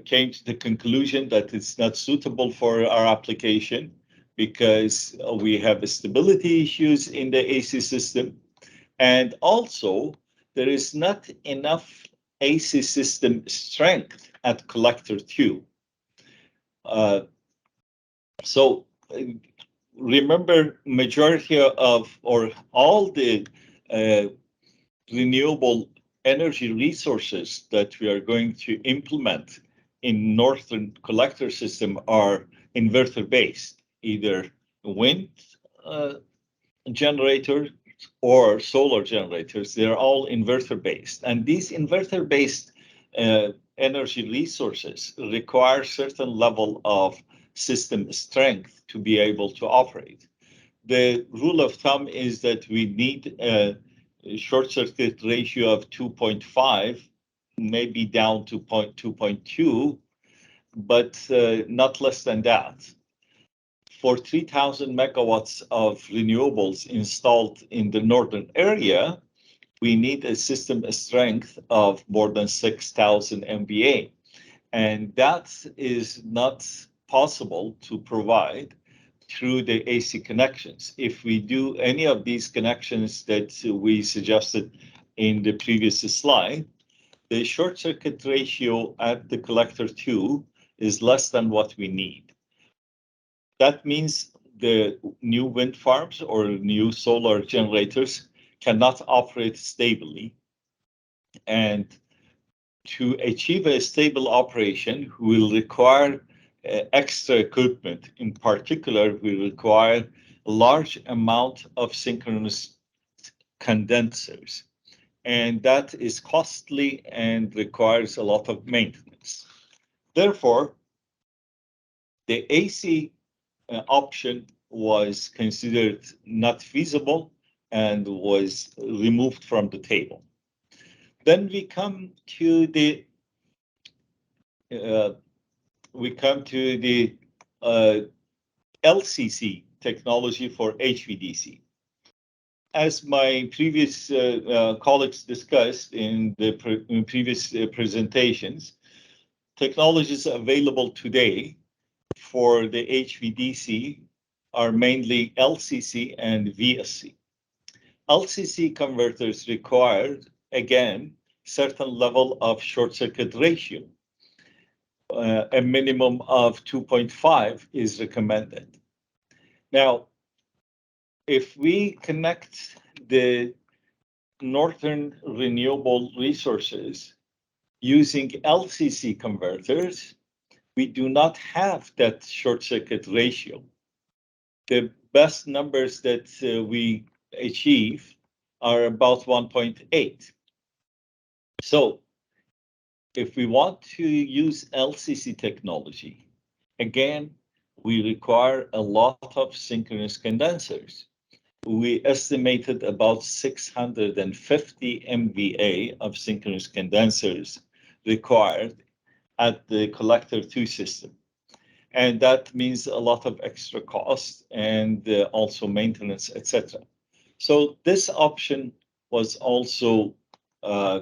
Speaker 7: came to the conclusion that it's not suitable for our application because we have stability issues in the AC system. And also, there is not enough AC system strength at collector 2. So remember, majority of or all the renewable energy resources that we are going to implement in northern collector system are inverter based, either wind generators or solar generators. They're all inverter based, and these inverter based energy resources require certain level of system strength to be able to operate. The rule of thumb is that we need a short circuit ratio of 2.5, maybe down to 2.2, but not less than that. For 3,000 megawatts of renewables installed in the northern area, we need a system strength of more than 6,000 MVA. And that is not possible to provide through the AC connections. If we do any of these connections that we suggested in the previous slide, the short circuit ratio at the collector 2 is less than what we need. That means the new wind farms or new solar generators cannot operate stably. And to achieve a stable operation, we will require extra equipment. In particular, we require a large amount of synchronous condensers. And that is costly and requires a lot of maintenance. Therefore, the AC option was considered not feasible and was removed from the table. Then we come to the LCC technology for HVDC. As my previous colleagues discussed in the previous presentations, technologies available today for the HVDC are mainly LCC and VSC. LCC converters require, again, certain level of short circuit ratio. A minimum of 2.5 is recommended. Now, if we connect the northern renewable resources using LCC converters, we do not have that short circuit ratio. The best numbers that we achieve are about 1.8. So if we want to use LCC technology, again, we require a lot of synchronous condensers. We estimated about 650 MVA of synchronous condensers required at the collector 2 system. And that means a lot of extra cost and also maintenance, etc. So this option was also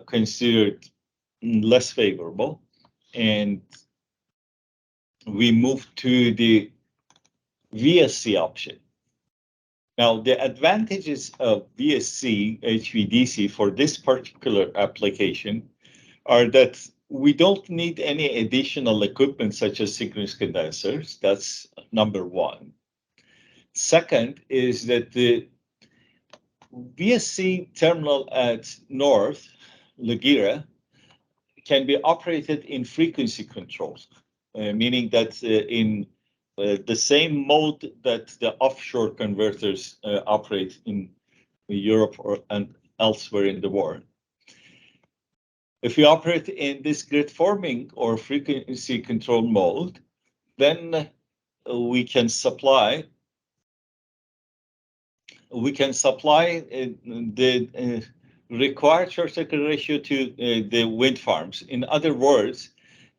Speaker 7: considered less favorable, and we moved to the VSC option. Now, the advantages of VSC HVDC for this particular application are that we don't need any additional equipment such as synchronous condensers. That's number one. Second is that the VSC terminal at North Laguira can be operated in frequency controls, meaning that in the same mode that the offshore converters operate in Europe and elsewhere in the world. If we operate in this grid forming or frequency control mode, then we can supply the required short circuit ratio to the wind farms. In other words,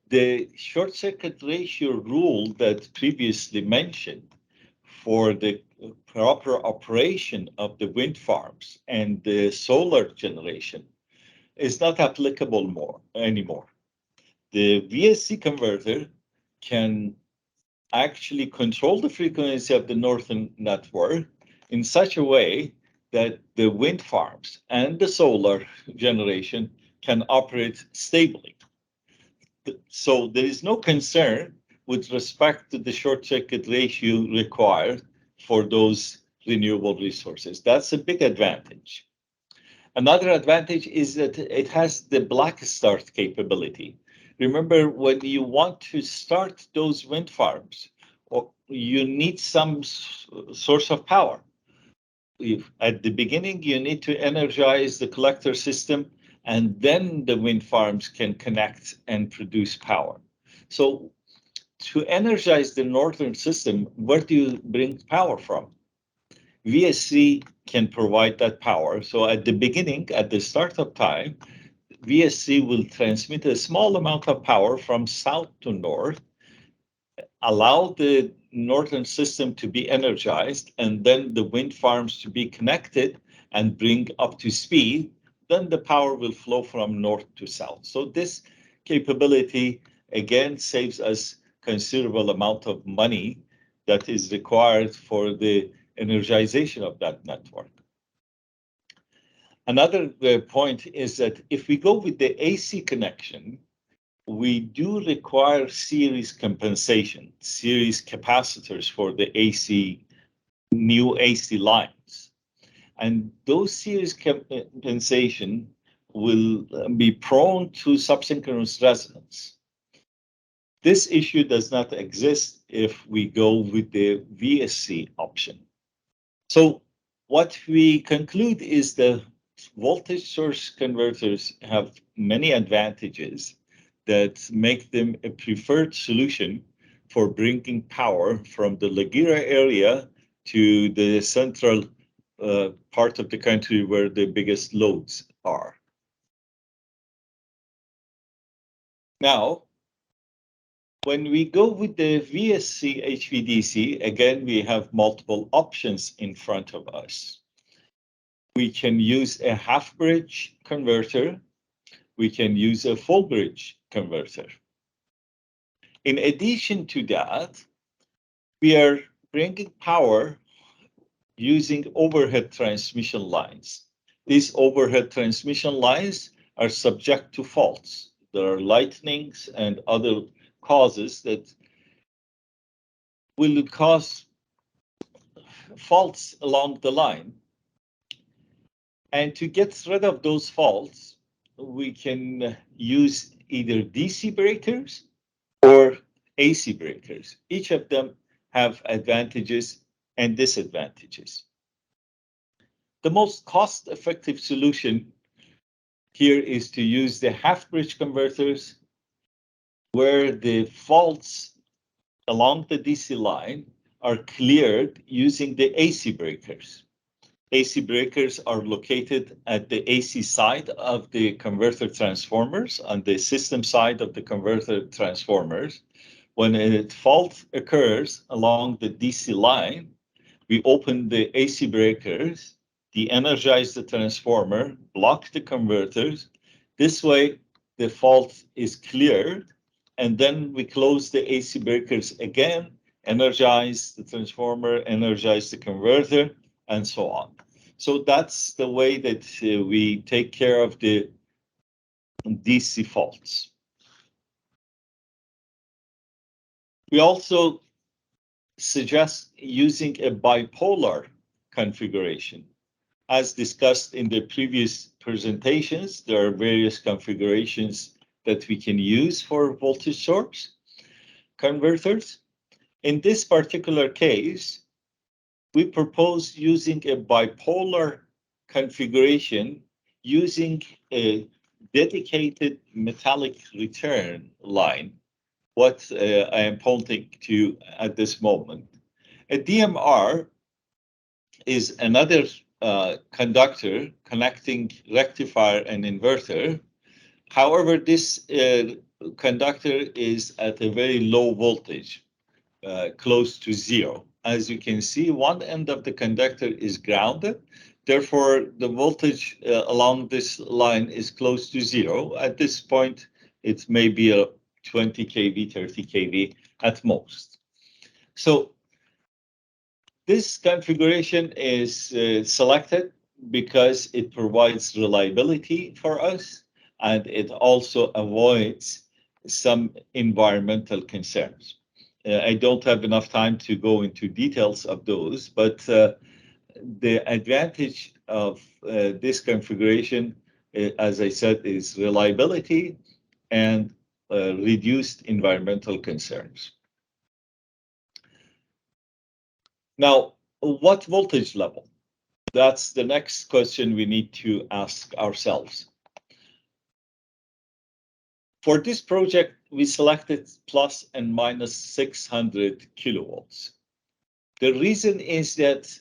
Speaker 7: the short circuit ratio rule that previously mentioned for the proper operation of the wind farms and the solar generation is not applicable anymore. The VSC converter can actually control the frequency of the northern network in such a way that the wind farms and the solar generation can operate stably. So there is no concern with respect to the short circuit ratio required for those renewable resources. That's a big advantage. Another advantage is that it has the black start capability. Remember, when you want to start those wind farms, you need some source of power. At the beginning, you need to energize the collector system, and then the wind farms can connect and produce power. So to energize the northern system, where do you bring power from? VSC can provide that power. So at the beginning, at the startup time, VSC will transmit a small amount of power from south to north, allow the northern system to be energized, and then the wind farms to be connected and bring up to speed. Then the power will flow from north to south. So this capability, again, saves us considerable amount of money that is required for the energization of that network. Another point is that if we go with the AC connection, we do require series compensation, series capacitors for the new AC lines. And those series compensation will be prone to subsynchronous resonance. This issue does not exist if we go with the VSC option. So what we conclude is the voltage source converters have many advantages that make them a preferred solution for bringing power from the Laguira area to the central part of the country where the biggest loads are. Now, when we go with the VSC HVDC, again, we have multiple options in front of us. We can use a half-bridge converter. We can use a full-bridge converter. In addition to that, we are bringing power using overhead transmission lines. These overhead transmission lines are subject to faults. There are lightnings and other causes that will cause faults along the line. And to get rid of those faults, we can use either DC breakers or AC breakers. Each of them have advantages and disadvantages. The most cost-effective solution here is to use the half-bridge converters, where the faults along the DC line are cleared using the AC breakers. AC breakers are located at the AC side of the converter transformers, on the system side of the converter transformers. When a fault occurs along the DC line, we open the AC breakers, de-energize the transformer, block the converters. This way, the fault is cleared, and then we close the AC breakers again, energize the transformer, energize the converter, and so on. So that's the way that we take care of the DC faults. We also suggest using a bipolar configuration. As discussed in the previous presentations, there are various configurations that we can use for voltage source converters. In this particular case, we propose using a bipolar configuration using a dedicated metallic return line, what I am pointing to at this moment. A DMR is another conductor connecting rectifier and inverter. However, this conductor is at a very low voltage, close to zero. As you can see, one end of the conductor is grounded. Therefore, the voltage along this line is close to zero. At this point, it may be a 20 kV, 30 kV at most. So this configuration is selected because it provides reliability for us, and it also avoids some environmental concerns. I don't have enough time to go into details of those, but the advantage of this configuration, as I said, is reliability and reduced environmental concerns. Now, what voltage level? That's the next question we need to ask ourselves. For this project, we selected plus and minus 600 kilovolts. The reason is that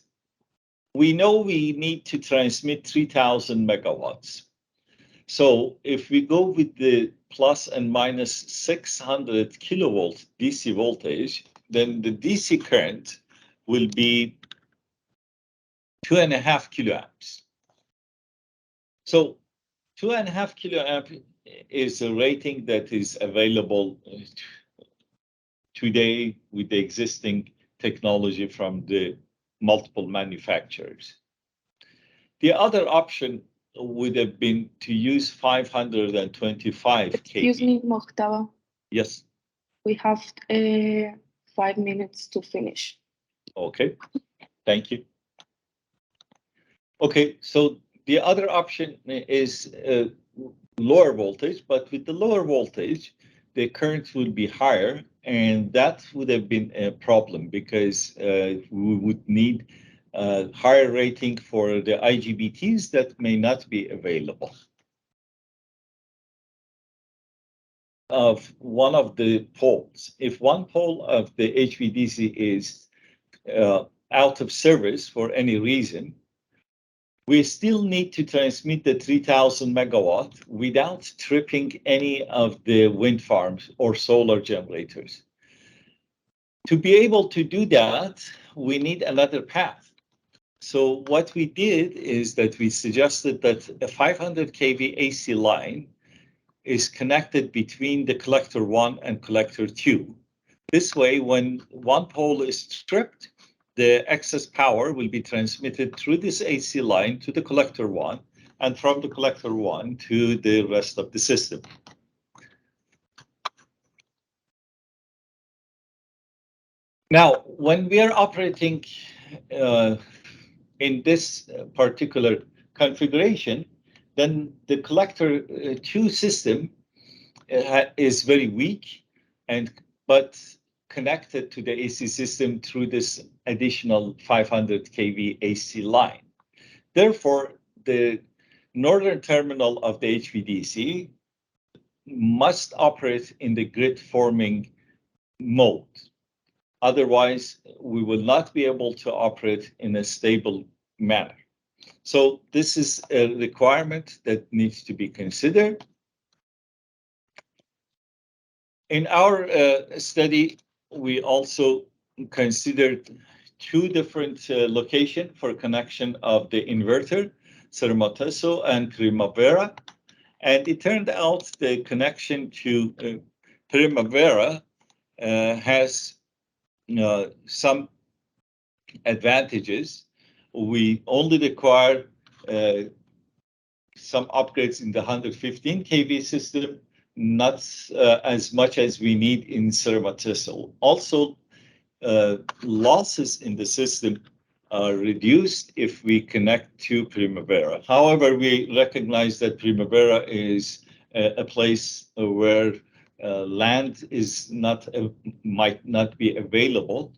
Speaker 7: we know we need to transmit 3,000 megawatts. So if we go with the plus and minus 600 kilovolt DC voltage, then the DC current will be 2.5 kiloamps. So 2.5 kiloamp is a rating that is available today with the existing technology from the multiple manufacturers. The other option would have been to use 525
Speaker 6: Excuse
Speaker 7: kV.
Speaker 6: me, Mohtaba.
Speaker 7: Yes.
Speaker 6: We have 5 minutes to finish.
Speaker 7: Okay. Thank you. Okay, so the other option is lower voltage, but with the lower voltage, the current will be higher, and that would have been a problem because we would need higher rating for the IGBTs that may not be available. Of one of the poles, if one pole of the HVDC is out of service for any reason, we still need to transmit the 3,000 megawatt without tripping any of the wind farms or solar generators. To be able to do that, we need another path. So what we did is that we suggested that a 500 kV AC line is connected between the collector 1 and collector 2. This way, when one pole is tripped, the excess power will be transmitted through this AC line to the collector 1 and from the collector 1 to the rest of the system. Now, when we are operating in this particular configuration, then the collector 2 system is very weak, but connected to the AC system through this additional 500 kV AC line. Therefore, the northern terminal of the HVDC must operate in the grid forming mode. Otherwise, we will not be able to operate in a stable manner. So this is a requirement that needs to be considered. In our study, we also considered 2 different locations for connection of the inverter, Cerro Matoso and Primavera. And it turned out the connection to Primavera has some advantages. We only require some upgrades in the 115 kV system, not as much as we need in Cerro Matoso. Also, losses in the system are reduced if we connect to Primavera. However, we recognize that Primavera is a place where land is might not be available.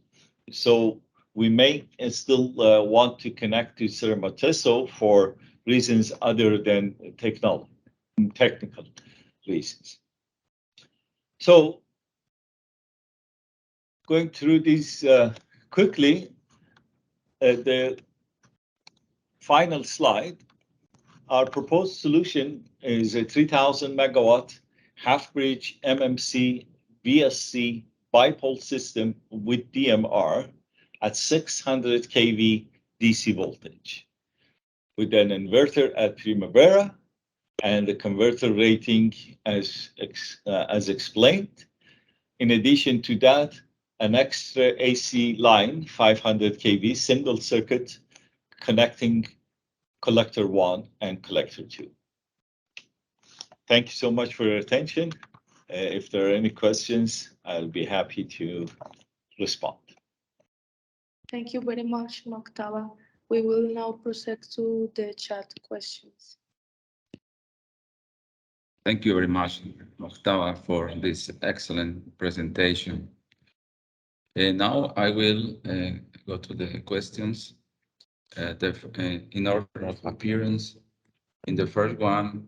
Speaker 7: So we may still want to connect to Cerro Matoso for reasons other than technology. technical reasons. So going through these quickly, the final slide, our proposed solution is a 3,000 megawatt half-bridge MMC VSC bipole system with DMR at 600 kV DC voltage, with an inverter at Primavera and the converter rating as explained. In addition to that, an extra AC line, 500 kV single circuit, connecting collector 1 and collector 2. Thank you so much for your attention. If there are any questions, I'll be happy to respond.
Speaker 6: Thank you very much, Mokhtar. We will now proceed to the chat questions.
Speaker 5: Thank you very much, Mokhtar, for this excellent presentation. Now I will go to the questions in order of appearance. In the first one,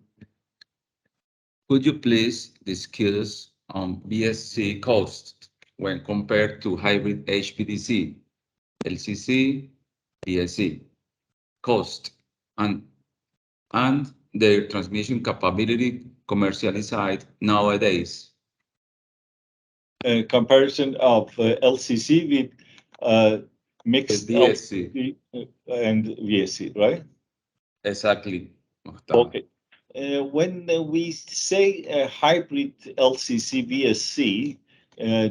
Speaker 5: could you please discuss VSC cost when compared to hybrid HVDC, LCC, VSC cost, and their transmission capability commercialized nowadays?
Speaker 7: A comparison of LCC with mixed
Speaker 5: VSC
Speaker 7: LCC and VSC, right?
Speaker 5: Exactly.
Speaker 7: Okay. When we say hybrid LCC VSC,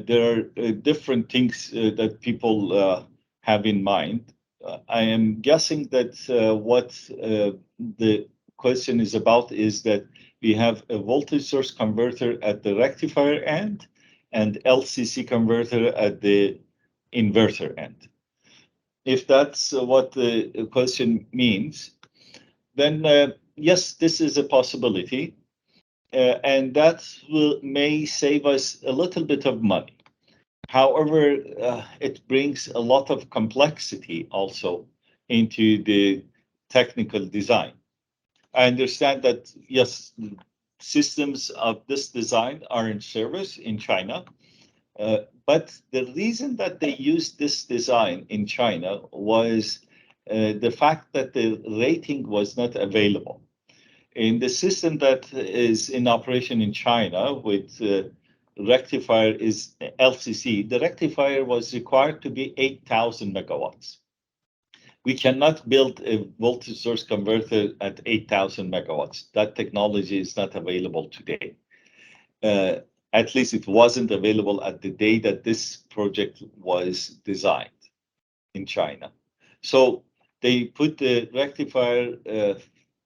Speaker 7: there are different things that people have in mind. I am guessing that what the question is about is that we have a voltage source converter at the rectifier end and LCC converter at the inverter end. If that's what the question means, then yes, this is a possibility, and that may save us a little bit of money. However, it brings a lot of complexity also into the technical design. I understand that, yes, systems of this design are in service in China, but the reason that they used this design in China was the fact that the rating was not available. In the system that is in operation in China with rectifier is LCC, the rectifier was required to be 8,000 megawatts. We cannot build a voltage source converter at 8,000 megawatts. That technology is not available today. At least it wasn't available at the day that this project was designed in China. So they put the rectifier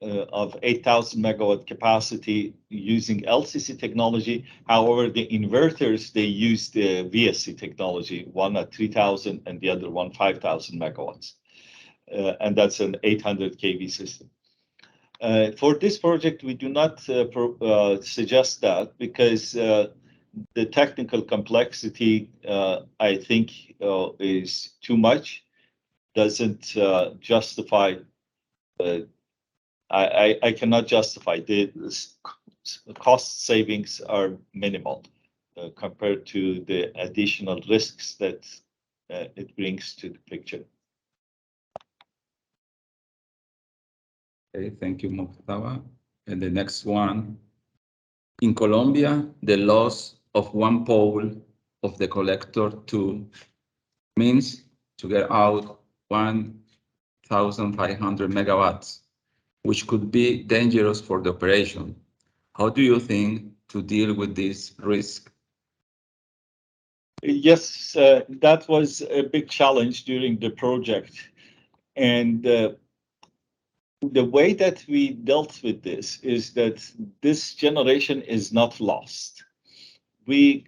Speaker 7: of 8,000 megawatt capacity using LCC technology. However, the inverters, they used the VSC technology, one at 3,000 and the other one 5,000 megawatts. And that's an 800 kV system. For this project, we do not suggest that because the technical complexity, I think, is too much, doesn't justify, I cannot justify. The cost savings are minimal compared to the additional risks that it brings to the picture.
Speaker 5: Okay, thank you, Mokhtar. And the next one. In Colombia, the loss of one pole of the collector 2 means to get out 1,500 megawatts, which could be dangerous for the operation. How do you think to deal with this risk?
Speaker 7: Yes, that was a big challenge during the project. And the way that we dealt with this is that this generation is not lost. We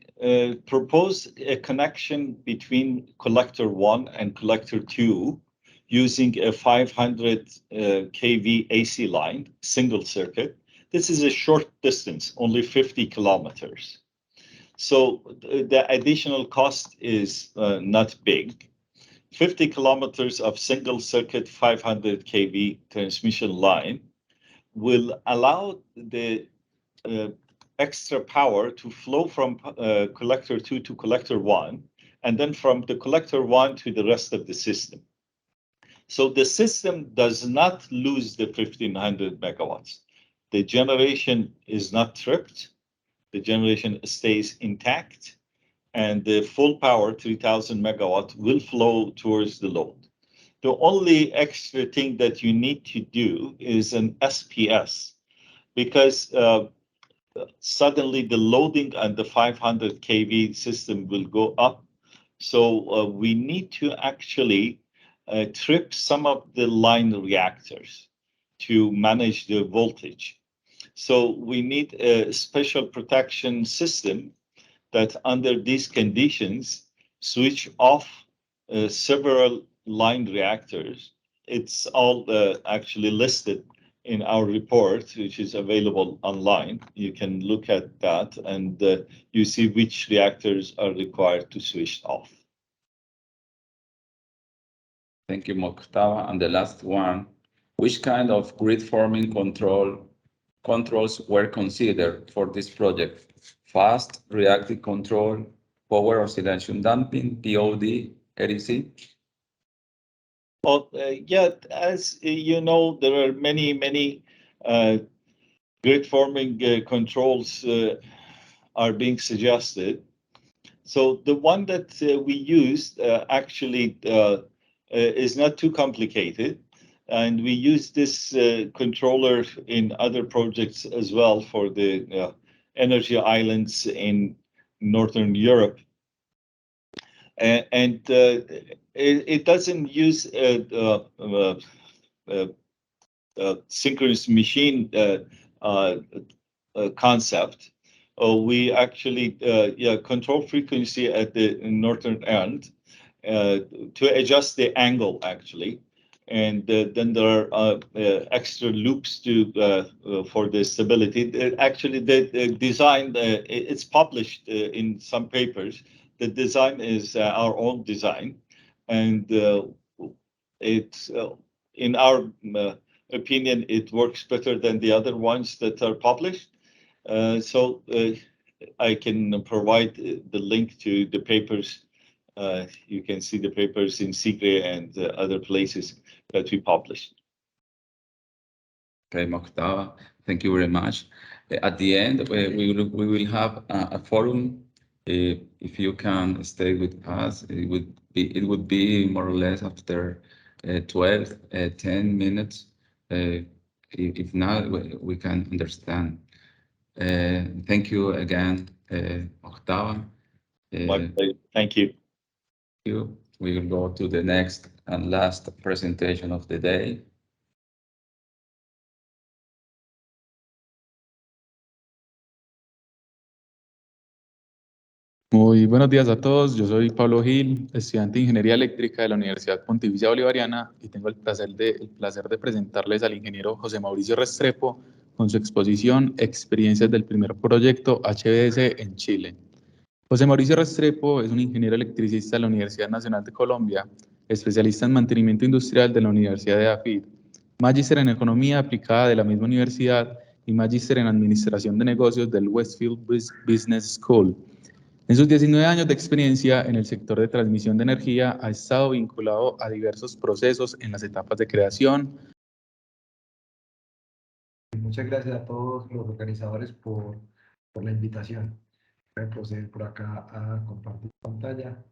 Speaker 7: proposed a connection between collector 1 and collector 2 using a 500 kV AC line, single circuit. This is a short distance, only 50 kilometers. So the additional cost is not big. 50 kilometers of single circuit 500 kV transmission line will allow the extra power to flow from collector 2 to collector 1, and then from the collector 1 to the rest of the system. So the system does not lose the 1500 megawatts. The generation is not tripped. The generation stays intact, and the full power, 3000 megawatt, will flow towards the load. The only extra thing that you need to do is an SPS, because suddenly the loading on the 500 kV system will go up. So we need to actually trip some of the line reactors to manage the voltage. So we need a special protection system that under these conditions switch off several line reactors. It's all actually listed in our report, which is available online. You can look at that, and you see which reactors are required to switch off.
Speaker 5: Thank you, Mokhtar. And the last one, which kind of grid forming controls were considered for this project? Fast reactive control, power oscillation damping, POD, ADC?
Speaker 7: Well, yeah, as you know, there are many grid forming controls are being suggested. So the one that we used actually is not too complicated. And we use this controller in other projects as well for the energy islands in Northern Europe. And it doesn't use synchronous machine concept. We actually control frequency at the northern end to adjust the angle, actually. And then there are extra loops to for the stability. Actually, the design, it's published in some papers. The design is our own design, and it's in our opinion, it works better than the other ones that are published. So I can provide the link to the papers. You can see the papers in SIGRE and other places that we published.
Speaker 5: Okay, Mokhtar, thank you very much. At the end, we will have a forum. If you can stay with us, it would be more or less after 10 minutes. If not, we can understand. Thank you again, Mokhtar.
Speaker 7: Thank you.
Speaker 5: We will go to the next and last presentation of the day.
Speaker 8: Muy buenos días a todos, yo soy Pablo Gil, estudiante de Ingeniería Eléctrica de la Universidad Pontificia Bolivariana y tengo el placer de presentarles al ingeniero José Mauricio Restrepo con su exposición Experiencias del primer proyecto HVDC en Chile. José Mauricio Restrepo es un ingeniero electricista de la Universidad Nacional de Colombia, especialista en mantenimiento industrial de la Universidad de AFID, magíster en Economía Aplicada de la misma universidad y magíster en Administración de Negocios del Westfield Business School. En sus 19 años de experiencia en el sector de transmisión de energía, ha estado vinculado a diversos procesos en las etapas de creación.
Speaker 9: Muchas gracias a todos los organizadores por la invitación. Voy a proceder por acá a compartir pantalla.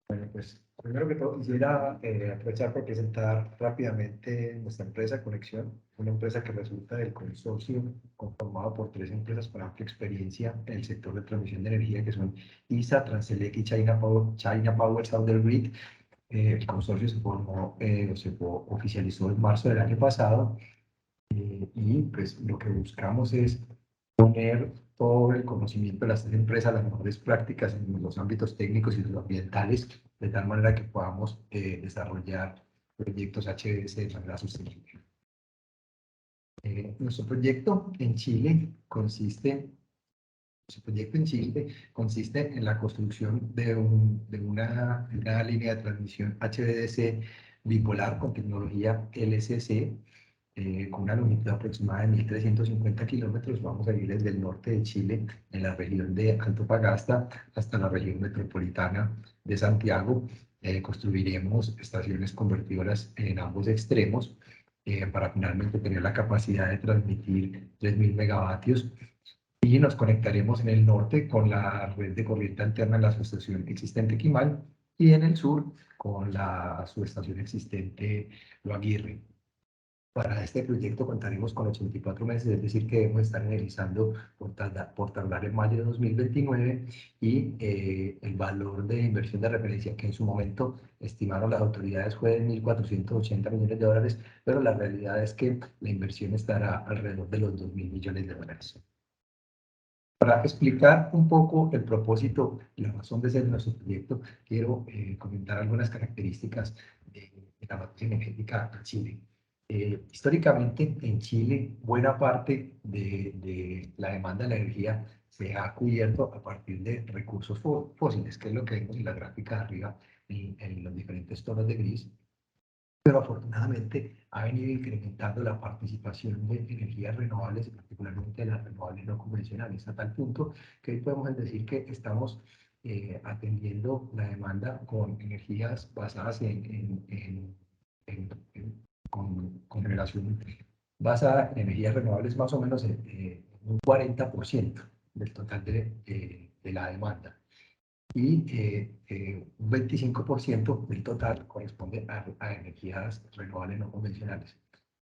Speaker 9: Bueno, pues primero que todo quisiera aprovechar para presentar rápidamente nuestra empresa Conexión, una empresa que resulta del consorcio conformado por 3 empresas con amplia experiencia en el sector de transmisión de energía, que son ISA, Transelec y China Power Southern Grid. El consorcio se formó, se oficializó en marzo del año pasado y pues lo que buscamos es poner todo el conocimiento de las 3 empresas, las mejores prácticas en los ámbitos técnicos y los ambientales, de tal manera que podamos desarrollar proyectos HVDC de manera sostenible. Nuestro proyecto en Chile consiste en la construcción de una línea de transmisión HVDC bipolar con tecnología LCC con una longitud aproximada de 1.350 kilómetros. Vamos a ir desde el norte de Chile, en la región de Antofagasta, hasta la región metropolitana de Santiago. Construiremos estaciones convertidoras en ambos extremos para finalmente tener la capacidad de transmitir 3.000 megavatios. Y nos conectaremos en el norte con la red de corriente alterna en la subestación existente Quimal y en el sur con la subestación existente Lo Aguirre. Para este proyecto contaremos con 84 meses, es decir, que debemos estar realizando por tardar en mayo de 2029 y el valor de inversión de referencia que en su momento estimaron las autoridades fue de 1.480 millones de dólares, pero la realidad es que la inversión estará alrededor de los 2.000 millones de dólares. Para explicar un poco el propósito y la razón de ser de nuestro proyecto, quiero comentar algunas características de la matriz energética en Chile. Históricamente en Chile buena parte de la demanda de la energía se ha cubierto a partir de recursos fósiles, que es lo que vemos en la gráfica de arriba en los diferentes tonos de gris, pero afortunadamente ha venido incrementando la participación de energías renovables, particularmente de las renovables no convencionales, a tal punto que hoy podemos decir que estamos atendiendo la demanda con energías basadas con generación basada en energías renovables más o menos en un 40% del total de la demanda. Y un 25% del total corresponde a energías renovables no convencionales.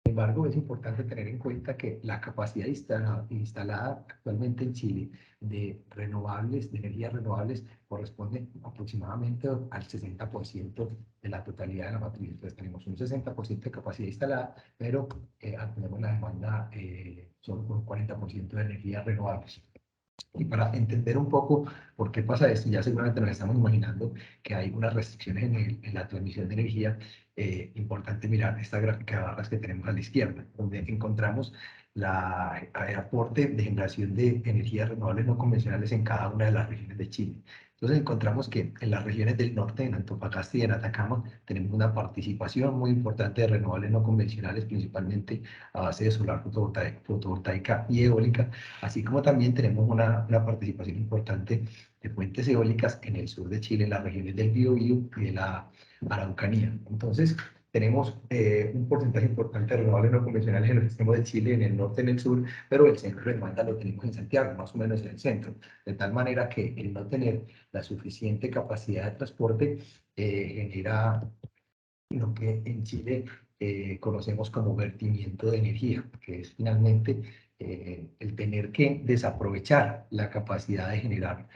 Speaker 9: Sin embargo, es importante tener en cuenta que la capacidad instalada actualmente en Chile de renovables, de energías renovables, corresponde aproximadamente al 60% de la totalidad de la matriz. Entonces tenemos un 60% de capacidad instalada, pero tenemos la demanda solo por un 40% de energías renovables. Y para entender un poco por qué pasa esto, ya seguramente nos estamos imaginando que hay unas restricciones en la transmisión de energía. Importante mirar esta gráfica de barras que tenemos a la izquierda, donde encontramos el aporte de generación de energías renovables no convencionales en cada una de las regiones de Chile. Entonces encontramos que en las regiones del norte, en Antofagasta y en Atacama, tenemos una participación muy importante de renovables no convencionales, principalmente a base de solar fotovoltaica y eólica, así como también tenemos una participación importante de fuentes eólicas en el sur de Chile, en las regiones del Biobío y de la Araucanía. Entonces, tenemos un porcentaje importante de renovables no convencionales en los extremos de Chile, en el norte y en el sur, pero el centro de demanda lo tenemos en Santiago, más o menos en el centro, de tal manera que el no tener la suficiente capacidad de transporte genera lo que en Chile conocemos como vertimiento de energía, que es finalmente el tener que desaprovechar la capacidad de generar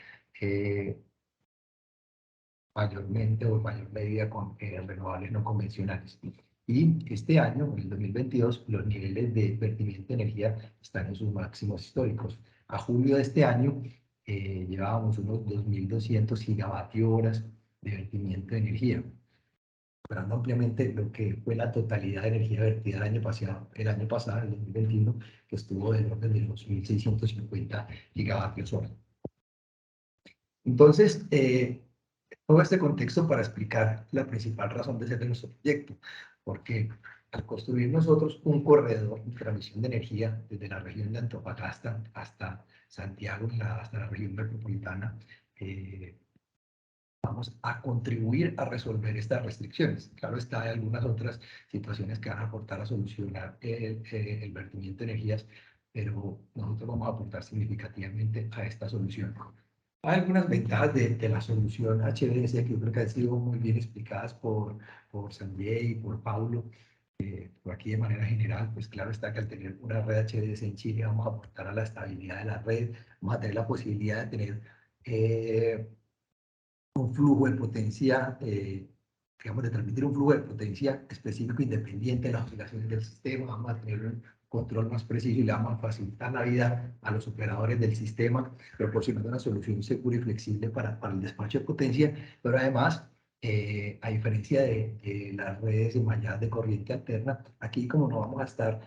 Speaker 9: mayormente o en mayor medida con renovables no convencionales. Y este año, en el 2022, los niveles de vertimiento de energía están en sus máximos históricos. A julio de este año llevábamos unos 2.200 gigavatios horas de vertimiento de energía, superando ampliamente lo que fue la totalidad de energía vertida el año pasado, el 2021, que estuvo del orden de los 1.650 gigavatios hora. Entonces, todo este contexto para explicar la principal razón de ser de nuestro proyecto, porque al construir nosotros un corredor de transmisión de energía desde la región de Antofagasta hasta Santiago, hasta la región metropolitana, vamos a contribuir a resolver estas restricciones. Claro está, hay algunas otras situaciones que van a aportar a solucionar el vertimiento de energías, pero nosotros vamos a aportar significativamente a esta solución. Hay algunas ventajas de la solución HDS que yo creo que han sido muy bien explicadas por Sanjay y por Paulo. Por aquí de manera general, pues claro está que al tener una red HDS en Chile vamos a aportar a la estabilidad de la red, vamos a tener la posibilidad de tener un flujo de potencia, digamos, de transmitir un flujo de potencia específico independiente de las oscilaciones del sistema. Vamos a tener un control más preciso y le vamos a facilitar la vida a los operadores del sistema, proporcionando una solución segura y flexible para el despacho de potencia, pero además, a diferencia de las redes enmalladas de corriente alterna, aquí como no vamos a estar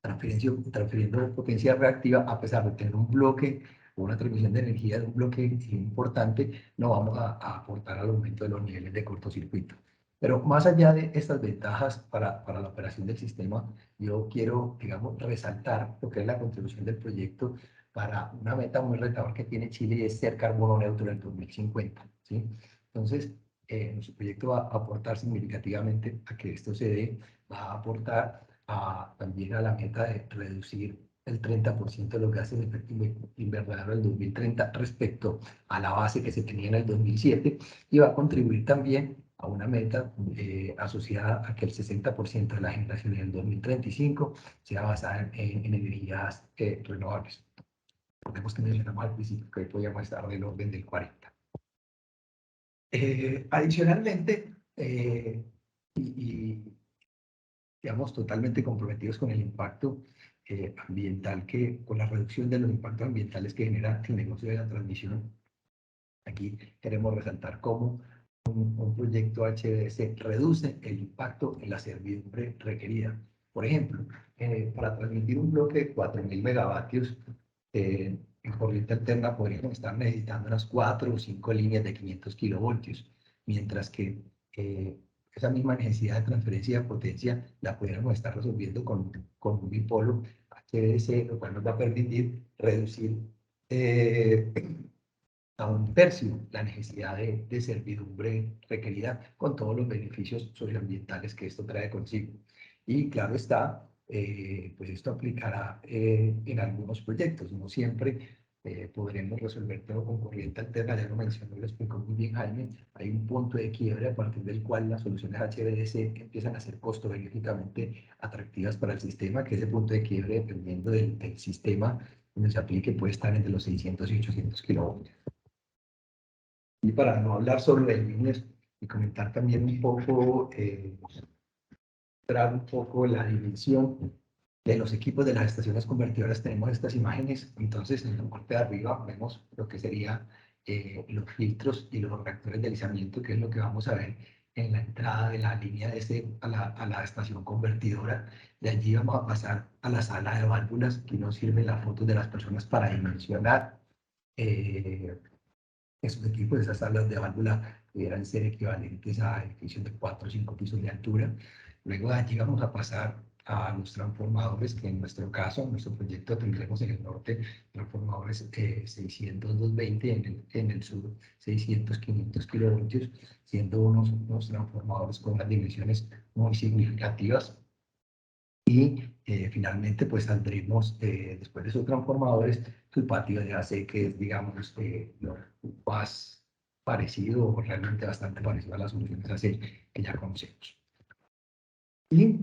Speaker 9: transfiriendo potencia reactiva, a pesar de tener un bloque o una transmisión de energía de un bloque importante, no vamos a aportar al aumento de los niveles de cortocircuito. Pero más allá de estas ventajas para la operación del sistema, yo quiero, digamos, resaltar lo que es la contribución del proyecto para una meta muy retadora que tiene Chile y es ser carbono neutro en el 2050, ¿sí? Entonces, nuestro proyecto va a aportar significativamente a que esto se dé, va a aportar también a la meta de reducir el 30% de los gases de efecto invernadero en el 2030 respecto a la base que se tenía en el 2007 y va a contribuir también a una meta asociada a que el 60% de la generación en el 2035 sea basada en energías renovables. Recordemos que mencionamos al principio que hoy podríamos estar del orden del 40. Adicionalmente, digamos, totalmente comprometidos con el impacto ambiental, con la reducción de los impactos ambientales que genera el negocio de la transmisión. Aquí queremos resaltar cómo un proyecto HVDC reduce el impacto en la servidumbre requerida. Por ejemplo, para transmitir un bloque de 4.000 megavatios en corriente alterna podríamos estar necesitando unas 4 o 5 líneas de 500 kilovoltios, mientras que esa misma necesidad de transferencia de potencia la pudiéramos estar resolviendo con un bipolo HVDC, lo cual nos va a permitir reducir a 1/3 la necesidad de servidumbre requerida con todos los beneficios socioambientales que esto trae consigo. Y claro está, pues esto aplicará en algunos proyectos, no siempre podremos resolver todo con corriente alterna, ya lo mencionó, lo explicó muy bien Jaime, hay un punto de quiebre a partir del cual las soluciones HVDC empiezan a ser costo-benéficamente atractivas para el sistema, que ese punto de quiebre, dependiendo del sistema donde se aplique, puede estar entre los 600 y 800 kilovoltios. Y para no hablar sobre las líneas y comentar también un poco, mostrar un poco la dimensión de los equipos de las estaciones convertidoras, tenemos estas imágenes. Entonces, en la parte de arriba vemos lo que serían los filtros y los reactores de alisamiento, que es lo que vamos a ver en la entrada de la línea de a la estación convertidora. De allí vamos a pasar a la sala de válvulas, que nos sirven las fotos de las personas para dimensionar esos equipos, esas salas de válvula pudieran ser equivalentes a edificios de 4 o 5 pisos de altura. Luego de allí vamos a pasar a los transformadores, que en nuestro caso, en nuestro proyecto tendremos en el norte transformadores 600, 220, en el sur 600, 500 kilovoltios, siendo unos transformadores con unas dimensiones muy significativas. Y finalmente, pues saldremos, después de esos transformadores, el patio de AC, que es, digamos, lo más parecido, o realmente bastante parecido a las soluciones AC que ya conocemos. Y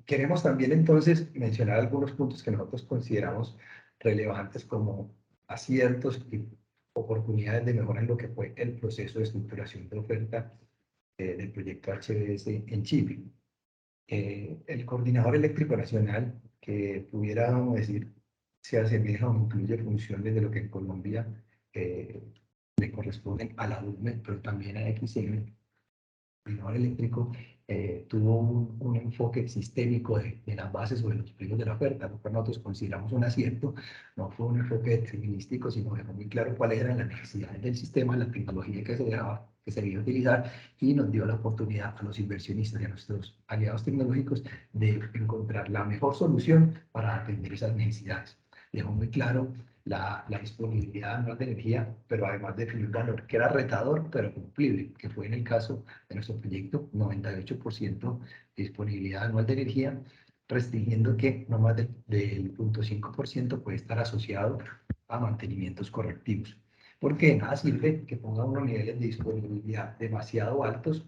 Speaker 9: queremos también entonces mencionar algunos puntos que nosotros consideramos relevantes como aciertos y oportunidades de mejora en lo que fue el proceso de estructuración de oferta del proyecto HVDC en Chile. El Coordinador Eléctrico Nacional, que pudiéramos decir se asemeja o incluye funciones de lo que en Colombia le corresponden a la URME, pero también a XM. El Coordinador Eléctrico tuvo un enfoque sistémico de las bases o de los pliegos de la oferta, lo cual nosotros consideramos un acierto. No fue un enfoque determinístico, sino dejó muy claro cuáles eran las necesidades del sistema, la tecnología que se debía utilizar, y nos dio la oportunidad a los inversionistas y a nuestros aliados tecnológicos de encontrar la mejor solución para atender esas necesidades. Dejó muy claro la disponibilidad anual de energía, pero además definió un valor que era retador, pero cumplible, que fue en el caso de nuestro proyecto, 98% de disponibilidad anual de energía, restringiendo que no más del 0.5% puede estar asociado a mantenimientos correctivos. Porque nada sirve que ponga unos niveles de disponibilidad demasiado altos.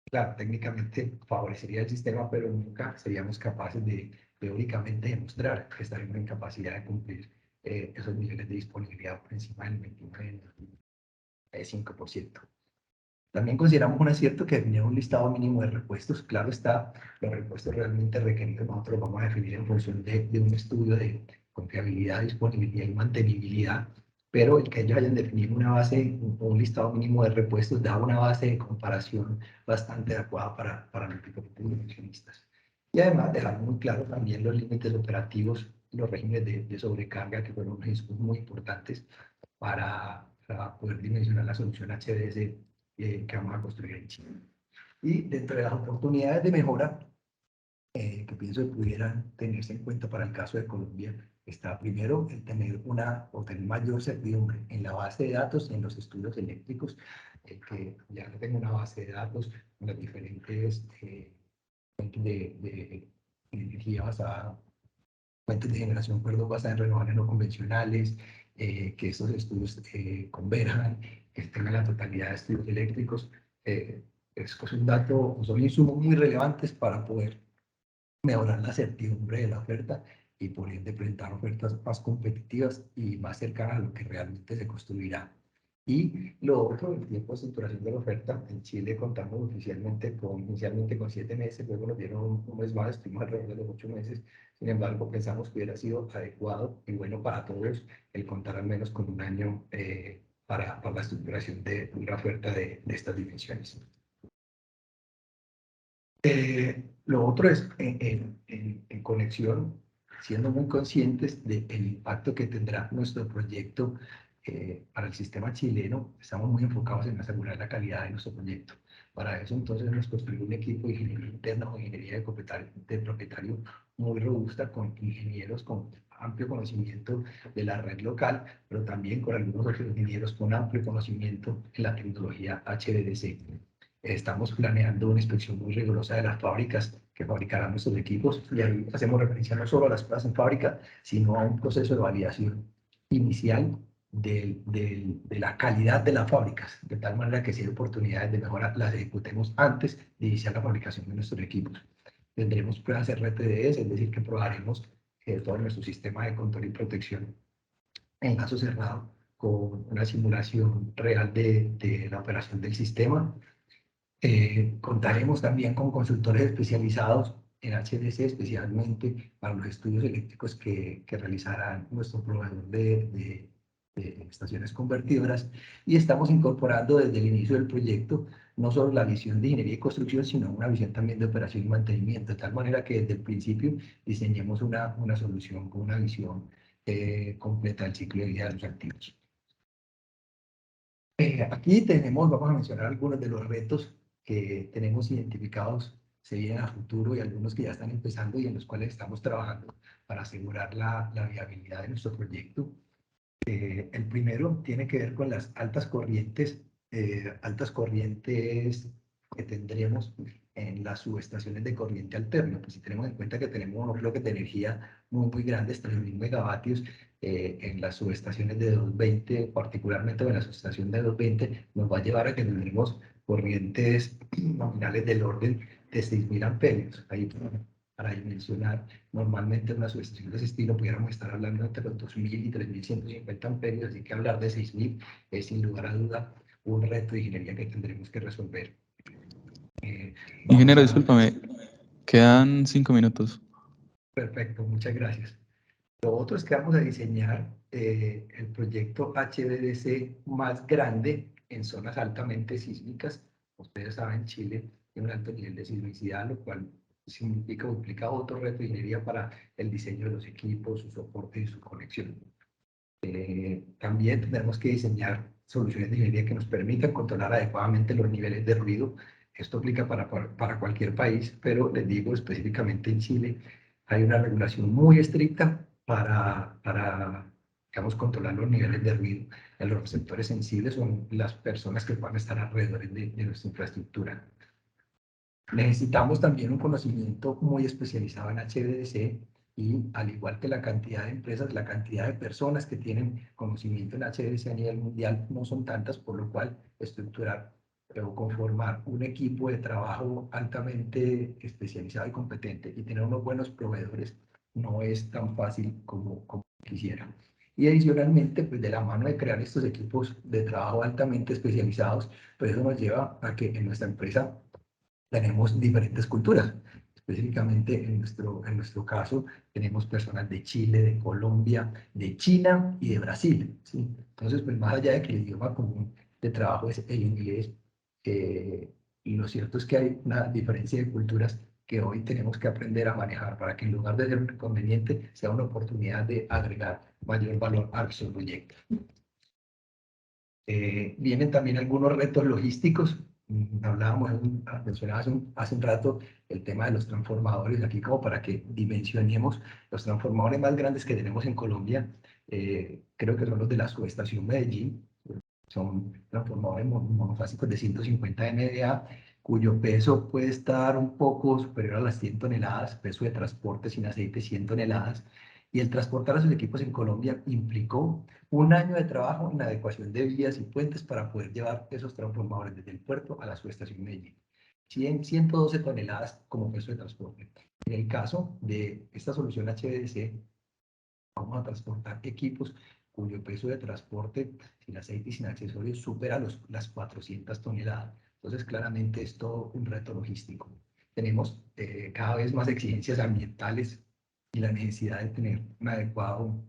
Speaker 9: Claro, técnicamente favorecería el sistema, pero nunca seríamos capaces de teóricamente demostrar que estaremos en capacidad de cumplir esos niveles de disponibilidad por encima del 29,5%. También consideramos un acierto que definir un listado mínimo de repuestos. Claro está, los repuestos realmente requeridos nosotros vamos a definir en función de un estudio de confiabilidad, disponibilidad y mantenibilidad, pero el que ellos hayan definido una base, un listado mínimo de repuestos, da una base de comparación bastante adecuada para los diferentes inversionistas. Y además dejar muy claro también los límites operativos y los regímenes de sobrecarga, que fueron unos riscos muy importantes para poder dimensionar la solución HVDC que vamos a construir en Chile. Y dentro de las oportunidades de mejora que pienso que pudieran tenerse en cuenta para el caso de Colombia, está primero el tener mayor servidumbre en la base de datos y en los estudios eléctricos, que ya tengo una base de datos con las diferentes fuentes de energía basada, fuentes de generación, perdón, basada en renovables no convencionales, que estos estudios converjan, que tengan la totalidad de estudios eléctricos. Es un dato, son insumos muy relevantes para poder mejorar la certidumbre de la oferta y por ende presentar ofertas más competitivas y más cercanas a lo que realmente se construirá. Y lo otro, el tiempo de estructuración de la oferta. En Chile contamos inicialmente con 7 meses, luego nos dieron un mes más, estuvimos alrededor de los 8 meses. Sin embargo, pensamos que hubiera sido adecuado y bueno para todos el contar al menos con un año para la estructuración de una oferta de estas dimensiones. Lo otro es, en conexión, siendo muy conscientes del impacto que tendrá nuestro proyecto para el sistema chileno, estamos muy enfocados en asegurar la calidad de nuestro proyecto. Para eso, entonces, hemos construido un equipo de ingeniería interna o ingeniería de propietario muy robusta, con ingenieros con amplio conocimiento de la red local, pero también con algunos otros ingenieros con amplio conocimiento en la tecnología HVDC. Estamos planeando una inspección muy rigurosa de las fábricas que fabricarán nuestros equipos, y ahí hacemos referencia no solo a las pruebas en fábrica, sino a un proceso de validación inicial de la calidad de las fábricas, de tal manera que si hay oportunidades de mejora las ejecutemos antes de iniciar la fabricación de nuestros equipos. Tendremos pruebas RTDS, es decir, que probaremos todo nuestro sistema de control y protección en caso cerrado, con una simulación real de la operación del sistema. Contaremos también con consultores especializados en HVDC, especialmente para los estudios eléctricos que realizarán nuestro proveedor de estaciones convertidoras, y estamos incorporando desde el inicio del proyecto no solo la visión de ingeniería y construcción, sino una visión también de operación y mantenimiento, de tal manera que desde el principio diseñemos una solución con una visión completa del ciclo de vida de los activos. Aquí vamos a mencionar algunos de los retos que tenemos identificados, se vienen a futuro, y algunos que ya están empezando y en los cuales estamos trabajando para asegurar la viabilidad de nuestro proyecto. El primero tiene que ver con las altas corrientes que tendremos en las subestaciones de corriente alterna. Pues si tenemos en cuenta que tenemos unos bloques de energía muy grandes, 3.000 megavatios, en las subestaciones de 220, particularmente en la subestación de 220, nos va a llevar a que tendremos corrientes nominales del orden de 6.000 amperios. Ahí, para dimensionar, normalmente en una subestación de ese estilo pudiéramos estar hablando entre los 2.000 y 3.150 amperios, así que hablar de 6.000 es sin lugar a duda un reto de ingeniería que tendremos que resolver.
Speaker 8: Ingeniero, discúlpame, quedan 5 minutos.
Speaker 9: Perfecto, muchas gracias. Lo otro es que vamos a diseñar el proyecto HVDC más grande en zonas altamente sísmicas. Ustedes saben, Chile tiene un alto nivel de sismicidad, lo cual implica otro reto de ingeniería para el diseño de los equipos, su soporte y su conexión. También tendremos que diseñar soluciones de ingeniería que nos permitan controlar adecuadamente los niveles de ruido. Esto aplica para cualquier país, pero les digo específicamente en Chile hay una regulación muy estricta para digamos, controlar los niveles de ruido. Los receptores sensibles son las personas que van a estar alrededor de nuestra infraestructura. Necesitamos también un conocimiento muy especializado en HVDC, y al igual que la cantidad de empresas, la cantidad de personas que tienen conocimiento en HVDC a nivel mundial no son tantas, por lo cual estructurar o conformar un equipo de trabajo altamente especializado y competente y tener unos buenos proveedores no es tan fácil como quisiera. Y adicionalmente, pues de la mano de crear estos equipos de trabajo altamente especializados, pues eso nos lleva a que en nuestra empresa tenemos diferentes culturas. Específicamente en nuestro caso tenemos personas de Chile, de Colombia, de China y de Brasil, ¿sí? Entonces, pues más allá de que el idioma común de trabajo es el inglés, y lo cierto es que hay una diferencia de culturas que hoy tenemos que aprender a manejar para que en lugar de ser un inconveniente sea una oportunidad de agregar mayor valor a nuestro proyecto. Vienen también algunos retos logísticos. Mencionaba hace un rato el tema de los transformadores, aquí como para que dimensionemos los transformadores más grandes que tenemos en Colombia. Creo que son los de la subestación Medellín. Son transformadores monofásicos de 150 MVA, cuyo peso puede estar un poco superior a las 100 toneladas, peso de transporte sin aceite 100 toneladas. Y el transportar a sus equipos en Colombia implicó un año de trabajo en la adecuación de vías y puentes para poder llevar esos transformadores desde el puerto a la subestación Medellín. 112 toneladas como peso de transporte. En el caso de esta solución HVDC, vamos a transportar equipos cuyo peso de transporte sin aceite y sin accesorios supera las 400 toneladas. Entonces, claramente es todo un reto logístico. Tenemos cada vez más exigencias ambientales y la necesidad de tener un adecuado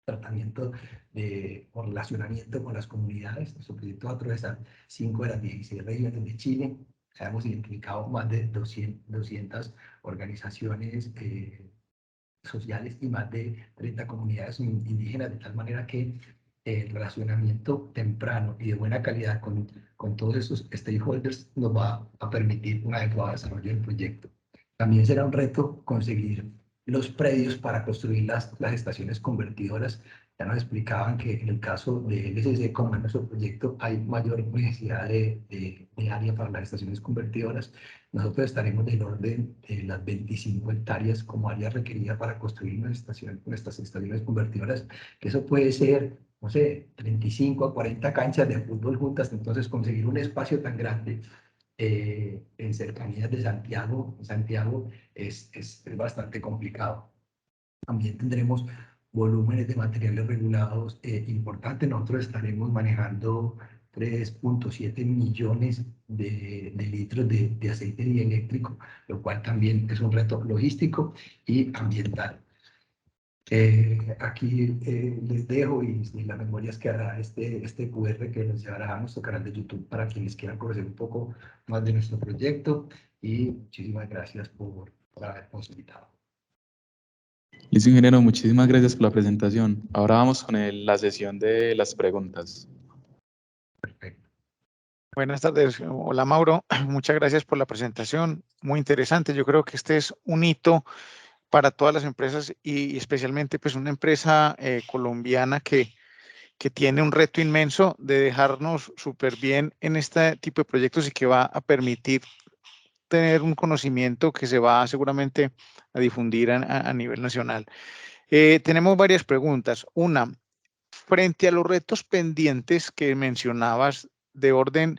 Speaker 9: tratamiento o relacionamiento con las comunidades. Nuestro proyecto va a atravesar 5 de las 16 regiones de Chile. Hemos identificado más de 200 organizaciones sociales y más de 30 comunidades indígenas, de tal manera que el relacionamiento temprano y de buena calidad con todos esos stakeholders nos va a permitir un adecuado desarrollo del proyecto. También será un reto conseguir los predios para construir las estaciones convertidoras. Ya nos explicaban que en el caso de LSC, como en nuestro proyecto, hay mayor necesidad de área para las estaciones convertidoras. Nosotros estaremos del orden de las 25 hectáreas como área requerida para construir nuestras estaciones convertidoras, que eso puede ser, no sé, 35 a 40 canchas de fútbol juntas. Entonces, conseguir un espacio tan grande en cercanías de Santiago es bastante complicado. También tendremos volúmenes de materiales regulados importantes. Nosotros estaremos manejando 3.7 millones de litros de aceite dieléctrico, lo cual también es un reto logístico y ambiental. Aquí les dejo y las memorias que hará este QR que nos llevará a nuestro canal de YouTube para quienes quieran conocer un poco más de nuestro proyecto, y muchísimas gracias por habernos invitado.
Speaker 8: Listo, ingeniero, muchísimas gracias por la presentación. Ahora vamos con la sesión de las preguntas.
Speaker 9: Perfecto.
Speaker 10: Buenas tardes. Hola, Mauro. Muchas gracias por la presentación. Muy interesante. Yo creo que este es un hito para todas las empresas y especialmente pues una empresa colombiana que tiene un reto inmenso de dejarnos súper bien en este tipo de proyectos y que va a permitir tener un conocimiento que se va seguramente a difundir a nivel nacional. Tenemos varias preguntas. Una, frente a los retos pendientes que mencionabas de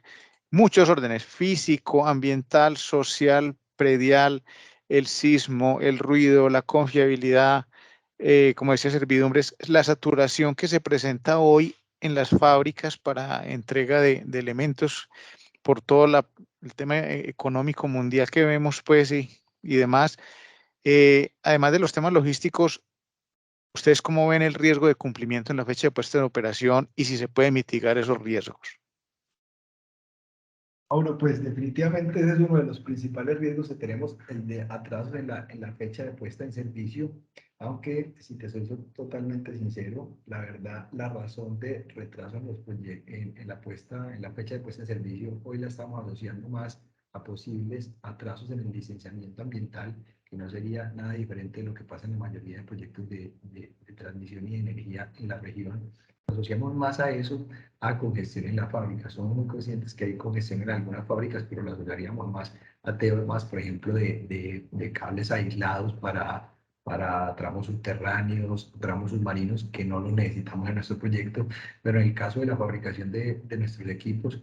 Speaker 10: muchos órdenes, físico, ambiental, social, predial, el sismo, el ruido, la confiabilidad, como decía, servidumbres, la saturación que se presenta hoy en las fábricas para entrega de elementos por todo el tema económico mundial que vemos, pues, y demás. Además de los temas logísticos, ¿ustedes cómo ven el riesgo de cumplimiento en la fecha de puesta en operación y si se puede mitigar esos riesgos?
Speaker 9: Ahora, pues definitivamente ese es uno de los principales riesgos que tenemos, el de atraso en la fecha de puesta en servicio, aunque si te soy totalmente sincero, la verdad, la razón de retraso en la fecha de puesta en servicio, hoy la estamos asociando más a posibles atrasos en el licenciamiento ambiental, que no sería nada diferente de lo que pasa en la mayoría de proyectos de transmisión y de energía en la región. Asociamos más a eso, a congestión en la fábrica. Somos muy conscientes que hay congestión en algunas fábricas, pero las asociaríamos más a temas, por ejemplo, de cables aislados para tramos subterráneos, tramos submarinos, que no los necesitamos en nuestro proyecto. Pero en el caso de la fabricación de nuestros equipos,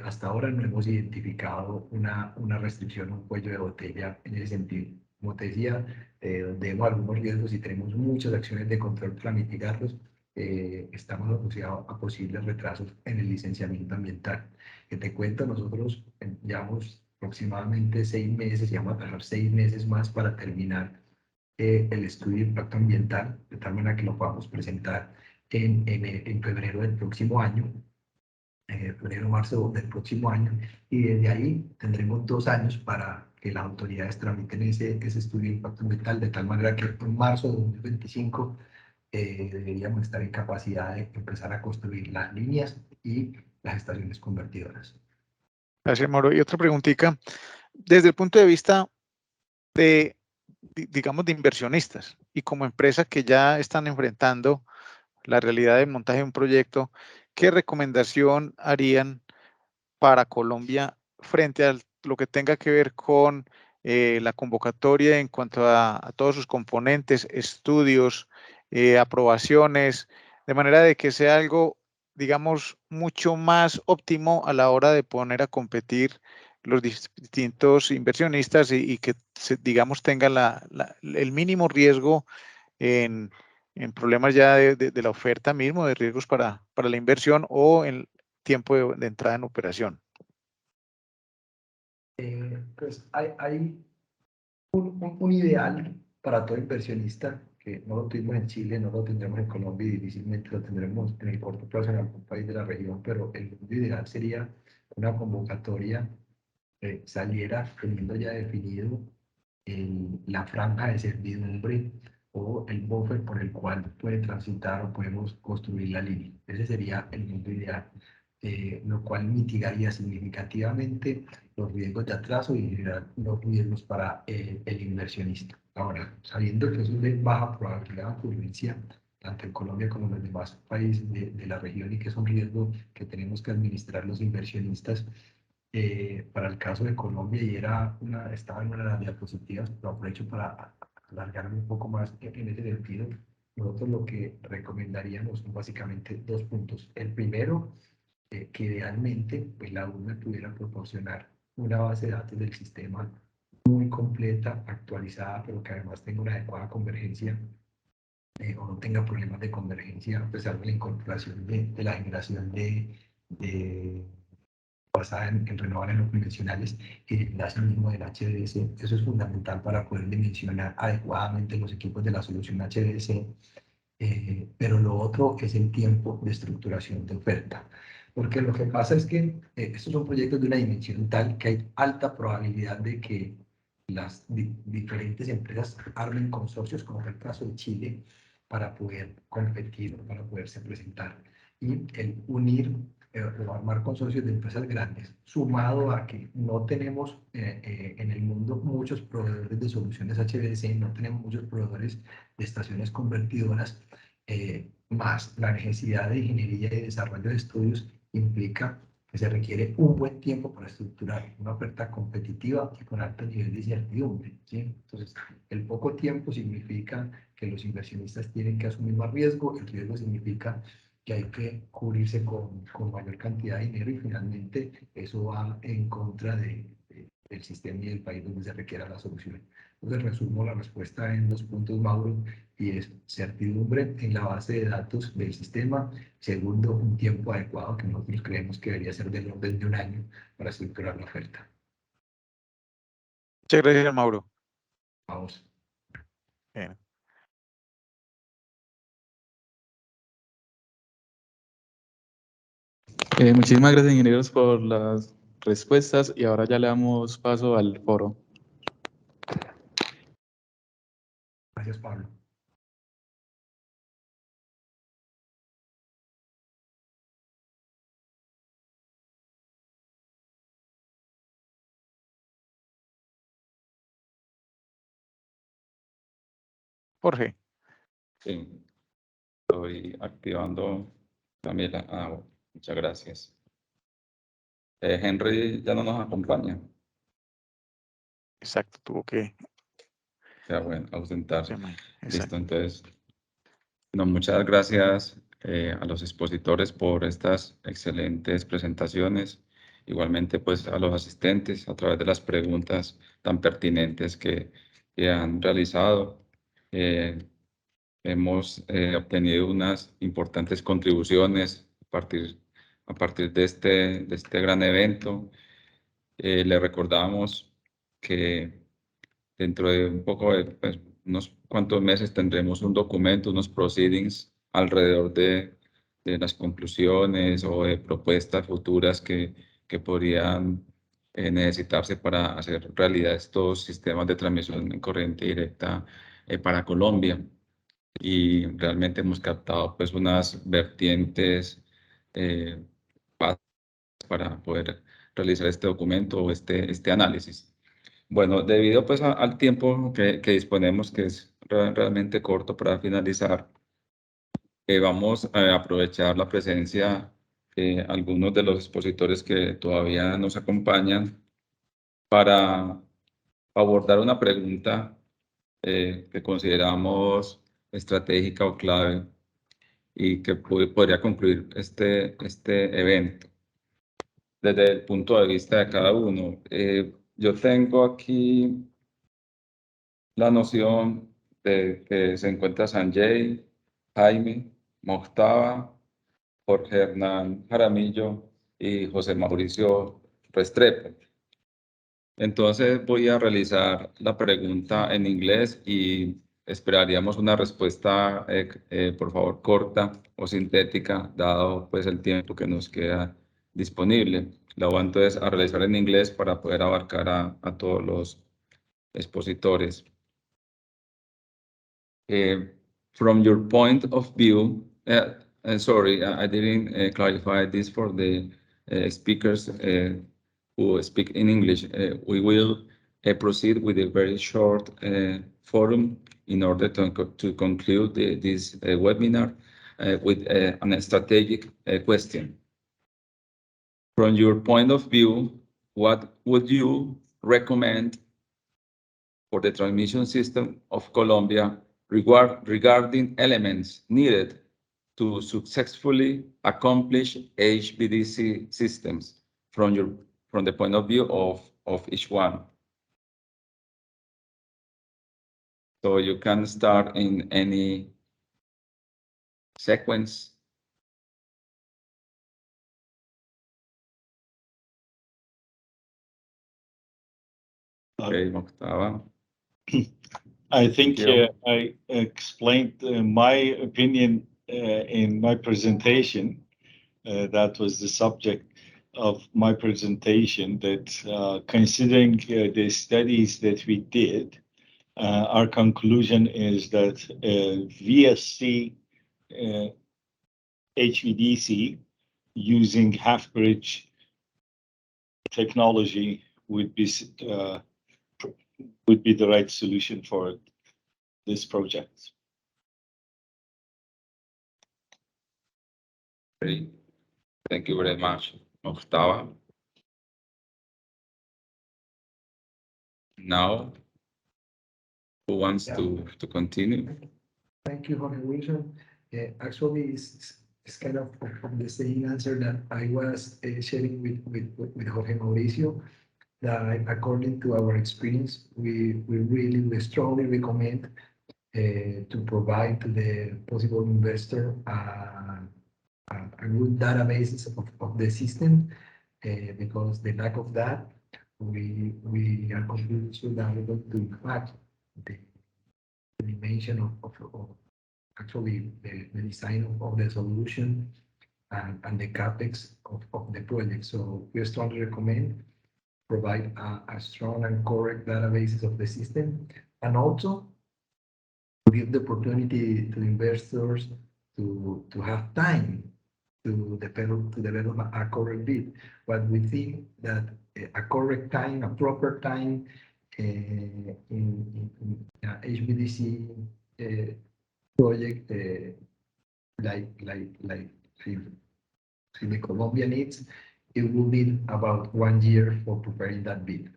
Speaker 9: hasta ahora no hemos identificado una restricción, un cuello de botella en ese sentido. Como te decía, vemos algunos riesgos y tenemos muchas acciones de control para mitigarlos. Estamos asociados a posibles retrasos en el licenciamiento ambiental. Que te cuento, nosotros llevamos aproximadamente 6 meses y vamos a pasar 6 meses más para terminar el estudio de impacto ambiental, de tal manera que lo podamos presentar en febrero del próximo año, febrero-marzo del próximo año, y desde ahí tendremos 2 años para que las autoridades tramiten ese estudio de impacto ambiental, de tal manera que en marzo de 2025 deberíamos estar en capacidad de empezar a construir las líneas y las estaciones convertidoras.
Speaker 10: Gracias, Mauro. Y otra preguntita, desde el punto de vista de, digamos, de inversionistas y como empresas que ya están enfrentando la realidad del montaje de un proyecto, ¿qué recomendación harían para Colombia frente a lo que tenga que ver con la convocatoria en cuanto a todos sus componentes, estudios, aprobaciones, de manera de que sea algo, digamos, mucho más óptimo a la hora de poner a competir los distintos inversionistas y que, digamos, tenga el mínimo riesgo en problemas ya de la oferta mismo, de riesgos para la inversión o en tiempo de entrada en operación?
Speaker 9: Pues hay un ideal para todo inversionista, que no lo tuvimos en Chile, no lo tendremos en Colombia y difícilmente lo tendremos en el corto plazo en algún país de la región, pero el mundo ideal sería una convocatoria que saliera teniendo ya definido la franja de servidumbre o el buffer por el cual puede transitar o podemos construir la línea. Ese sería el mundo ideal, lo cual mitigaría significativamente los riesgos de atraso y generar los riesgos para el inversionista. Ahora, sabiendo que eso es de baja probabilidad de ocurrencia, tanto en Colombia como en los demás países de la región, y que es un riesgo que tenemos que administrar los inversionistas, para el caso de Colombia, y estaba en una de las diapositivas, pero aprovecho para alargarme un poco más en ese sentido. Nosotros lo que recomendaríamos son básicamente dos puntos. El primero, que idealmente pues, la UNA pudiera proporcionar una base de datos del sistema muy completa, actualizada, pero que además tenga una adecuada convergencia, o no tenga problemas de convergencia a pesar de la incorporación de la generación basada en renovables no convencionales y el enlace mismo del HDS. Eso es fundamental para poder dimensionar adecuadamente los equipos de la solución HDS. Pero lo otro es el tiempo de estructuración de oferta. Porque lo que pasa es que estos son proyectos de una dimensión tal que hay alta probabilidad de que las diferentes empresas armen consorcios, como fue el caso de Chile, para poder competir, para poderse presentar. Y el unir o armar consorcios de empresas grandes, sumado a que no tenemos en el mundo muchos proveedores de soluciones HVDC, no tenemos muchos proveedores de estaciones convertidoras, más la necesidad de ingeniería y desarrollo de estudios, implica que se requiere un buen tiempo para estructurar una oferta competitiva y con alto nivel de incertidumbre, ¿sí? Entonces, el poco tiempo significa que los inversionistas tienen que asumir más riesgo, el riesgo significa que hay que cubrirse con mayor cantidad de dinero, y finalmente eso va en contra del sistema y del país donde se requiera la solución. Entonces resumo la respuesta en 2 puntos, Mauro, y es certidumbre en la base de datos del sistema. Segundo, un tiempo adecuado que nosotros creemos que debería ser del orden de 1 año para estructurar la oferta.
Speaker 10: Muchas gracias, Mauro.
Speaker 9: Vamos.
Speaker 10: Bien.
Speaker 8: Muchísimas gracias, ingenieros, por las respuestas, y ahora ya le damos paso al foro.
Speaker 9: Gracias, Pablo.
Speaker 10: Jorge.
Speaker 5: Sí, estoy activando también muchas gracias. Henry ya no nos acompaña.
Speaker 10: Exacto, tuvo que...
Speaker 5: Ya, bueno, ausentarse.
Speaker 10: Exacto.
Speaker 5: Listo, entonces, no, muchas gracias a los expositores por estas excelentes presentaciones. Igualmente, pues, a los asistentes a través de las preguntas tan pertinentes que han realizado. Hemos obtenido unas importantes contribuciones a partir de este gran evento. Le recordamos que dentro de un poco de pues, unos cuantos meses tendremos un documento, unos proceedings alrededor de las conclusiones o de propuestas futuras que podrían necesitarse para hacer realidad estos sistemas de transmisión en corriente directa para Colombia. Y realmente hemos captado pues unas vertientes para poder realizar este documento o este análisis. Bueno, debido pues al tiempo que disponemos, que es realmente corto para finalizar, vamos a aprovechar la presencia de algunos de los expositores que todavía nos acompañan para abordar una pregunta que consideramos estratégica o clave y que podría concluir este evento. Desde el punto de vista de cada uno, yo tengo aquí la noción de que se encuentra Sanjay, Jaime, Mojtaba, Jorge Hernán Jaramillo y José Mauricio Restrepo. Entonces voy a realizar la pregunta en inglés y esperaríamos una respuesta, por favor, corta o sintética, dado pues el tiempo que nos queda disponible. La voy entonces a realizar en inglés para poder abarcar a todos los expositores. From your point of view, sorry, I didn't clarify this for the speakers who speak in English. We will proceed with a very short forum in order to conclude this webinar with a strategic question. From your point of view, what would you recommend for the transmission system of Colombia regarding elements needed to successfully accomplish HVDC systems from the point of view of each one? So you can start in any sequence. Okay, Mojtaba.
Speaker 7: I think I explained my opinion in my presentation. That was the subject of my presentation, that considering the studies that we did, our conclusion is that VSC HVDC using half-bridge technology would be the right solution for this project.
Speaker 5: Great. Thank you very much, Mojtaba. Now, who wants to continue?
Speaker 9: Thank you, Jorge Wilson. Actually, it's kind of the same answer that I was sharing with Jorge Mauricio. That according to our experience, we really strongly recommend to provide to the possible investor a good database of the system, because the lack of that, we are completely sure that we're going to impact the dimension of actually the design of the solution and the capex of the project. So we strongly recommend provide a strong and correct databases of the system, and also give the opportunity to investors to have time to develop a correct bid. But we think that a correct time, a proper time in HVDC project like the Colombia needs, it will need about 1 year for preparing that bid.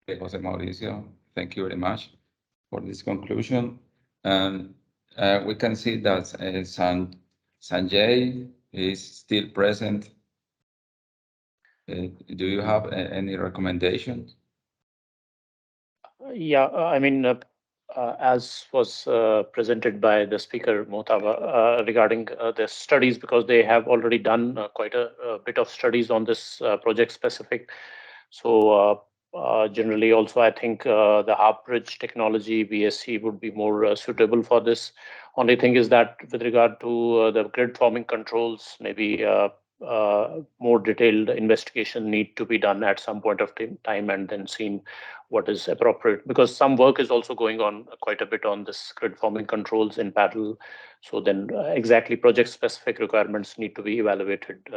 Speaker 5: Jose Mauricio, thank you very much for this conclusion. And we can see that Sanjay is still present. Do you have any recommendations?
Speaker 11: Yeah, I mean, as was presented by the speaker, Mojtaba, regarding the studies, because they have already done quite a bit of studies on this project specific. So generally also, I think the half-bridge technology, VSC, would be more suitable for this. Only thing is that with regard to the grid forming controls, maybe more detailed investigation need to be done at some point of time and then seen what is appropriate, because some work is also going on quite a bit on this grid forming controls in parallel. So then exactly project specific requirements need to be evaluated.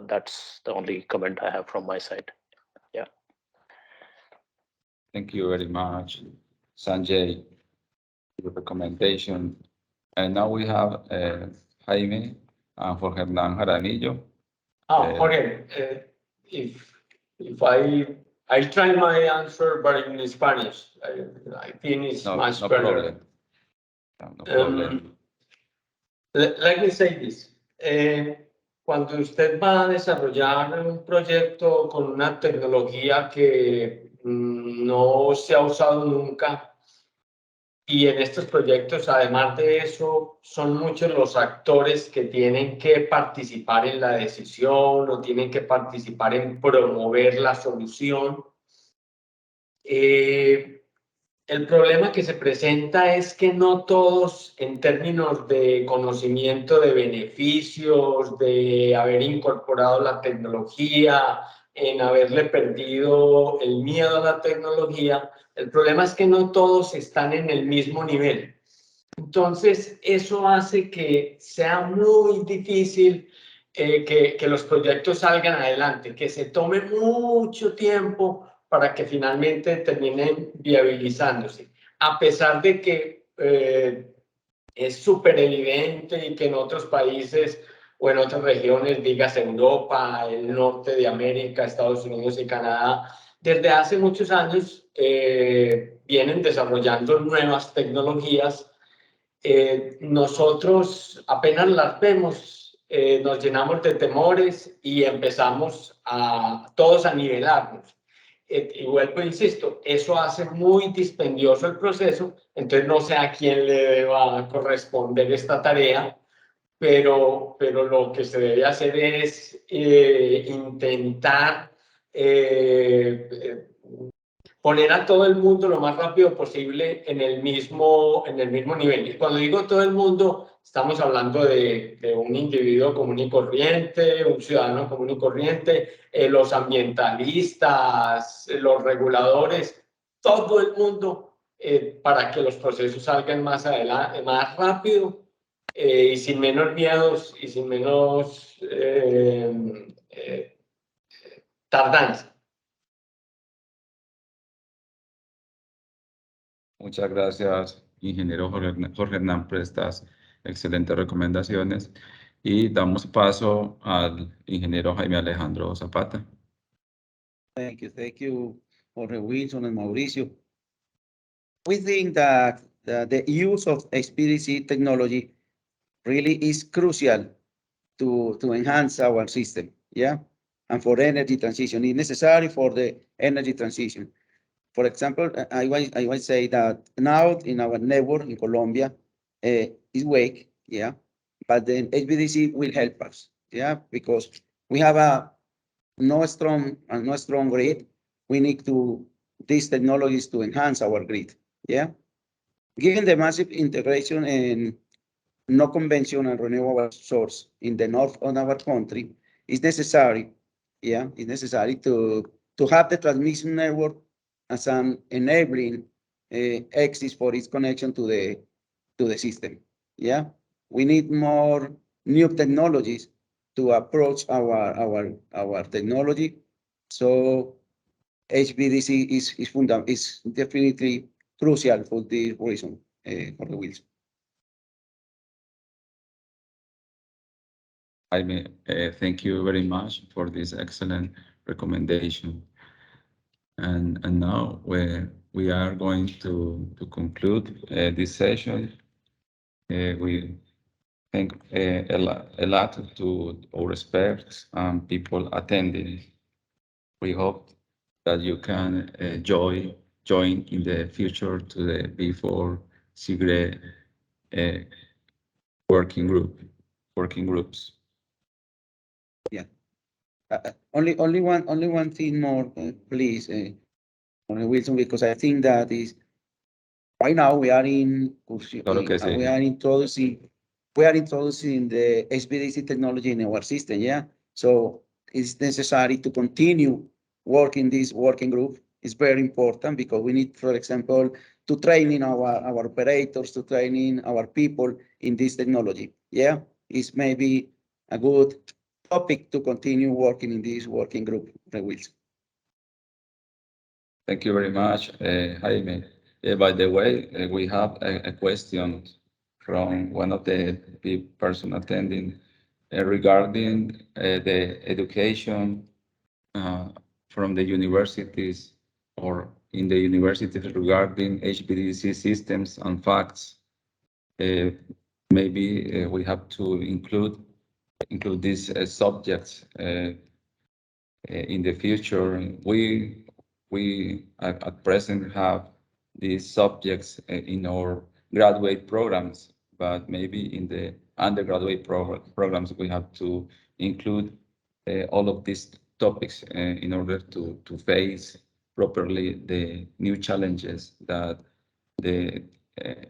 Speaker 11: That's the only comment I have from my side. Yeah.
Speaker 5: Thank you very much, Sanjay, for the recommendation. And now we have Jaime and Jorge Hernán Jaramillo.
Speaker 12: Jorge, if I'll try my answer, but in Spanish. I think it's much better.
Speaker 5: Problem. No problem.
Speaker 12: Let me say this. Cuando usted va a desarrollar un proyecto con una tecnología que no se ha usado nunca, y en estos proyectos, además de eso, son muchos los actores que tienen que participar en la decisión o tienen que participar en promover la solución. El problema que se presenta es que no todos, en términos de conocimiento de beneficios, de haber incorporado la tecnología, en haberle perdido el miedo a la tecnología, el problema es que no todos están en el mismo nivel. Entonces, eso hace que sea muy difícil que los proyectos salgan adelante, que se tome mucho tiempo para que finalmente terminen viabilizándose. A pesar de que es súper evidente y que en otros países o en otras regiones, digas Europa, el norte de América, Estados Unidos y Canadá, desde hace muchos años vienen desarrollando nuevas tecnologías. Nosotros apenas las vemos, nos llenamos de temores y empezamos todos a nivelarnos. Y vuelvo, insisto, eso hace muy dispendioso el proceso, entonces no sé a quién le deba corresponder esta tarea, pero lo que se debe hacer es intentar poner a todo el mundo lo más rápido posible en el mismo nivel. Y cuando digo todo el mundo, estamos hablando de un individuo común y corriente, un ciudadano común y corriente, los ambientalistas, los reguladores, todo el mundo, para que los procesos salgan más adelante, más rápido y sin menos miedos y sin menos tardanza.
Speaker 5: Muchas gracias, ingeniero Jorge Hernán, por estas excelentes recomendaciones. Y damos paso al ingeniero Jaime Alejandro Zapata.
Speaker 4: Thank you, Jorge Wilson and Mauricio. We think that the use of HVDC technology really is crucial to enhance our system, yeah? And for energy transition, it's necessary for the energy transition. For example, I will say that now in our network in Colombia is weak, yeah, but then HVDC will help us, yeah, because we have no strong grid. We need these technologies to enhance our grid, yeah. Given the massive integration in no conventional renewable source in the north of our country, it's necessary, yeah, it's necessary to have the transmission network as an enabling axis for its connection to the system. Yeah, we need more new technologies to approach our technology. So HVDC is definitely crucial for this reason, for the Wilson.
Speaker 5: Jaime, thank you very much for this excellent recommendation. And now we are going to conclude this session. We thank a lot to our experts and people attending. We hope that you can join in the future to the B4 SIGRE working groups.
Speaker 4: Yeah. Only one thing more, please, Wilson, because I think that is right now we are introducing we are introducing the HVDC technology in our system, yeah? So it's necessary to continue working this working group. It's very important because we need, for example, to training our operators, to training our people in this technology, yeah? It's maybe a good topic to continue working in this working group, Wilson.
Speaker 5: Thank you very much, Jaime. By the way, we have a question from one of the person attending regarding the education from the universities or in the universities regarding HVDC systems and facts. Maybe we have to include these subjects in the future. We at present have these subjects in our graduate programs, but maybe in the undergraduate programs we have to include all of these topics in order to face properly the new challenges that the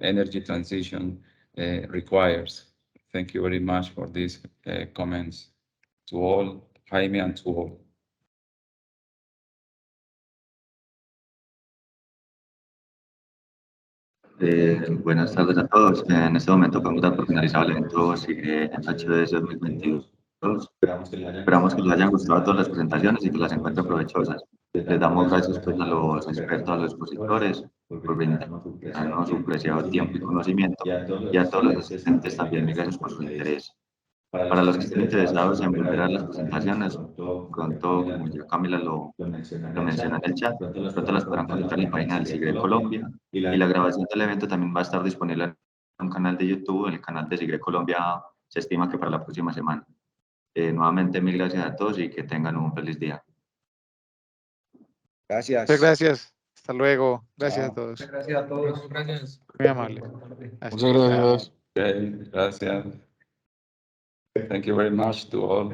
Speaker 5: energy transition requires. Thank you very much for these comments to all, Jaime, and to all.
Speaker 13: Buenas tardes a todos. En este momento podemos dar por finalizado el evento HDS 2022. Esperamos que les hayan gustado todas las presentaciones y que las encuentren provechosas. Les damos gracias pues, a los expertos, a los expositores, por brindarnos su preciado tiempo y conocimiento, y a todos los asistentes también, gracias por su interés. Para los que estén interesados en volver a las presentaciones, pronto, como ya Camila lo mencionó en el chat, pronto las podrán consultar en la página del SIGRE Colombia, y la grabación del evento también va a estar disponible en un canal de YouTube, en el canal de SIGRE Colombia, se estima que para la próxima semana. Nuevamente, mil gracias a todos y que tengan un feliz día.
Speaker 4: Gracias.
Speaker 10: Muchas gracias. Hasta luego. Gracias a todos.
Speaker 9: Muchas gracias a todos. Gracias.
Speaker 10: Muy amable.
Speaker 8: Muchas gracias.
Speaker 5: Okay, gracias. Thank you very much to all.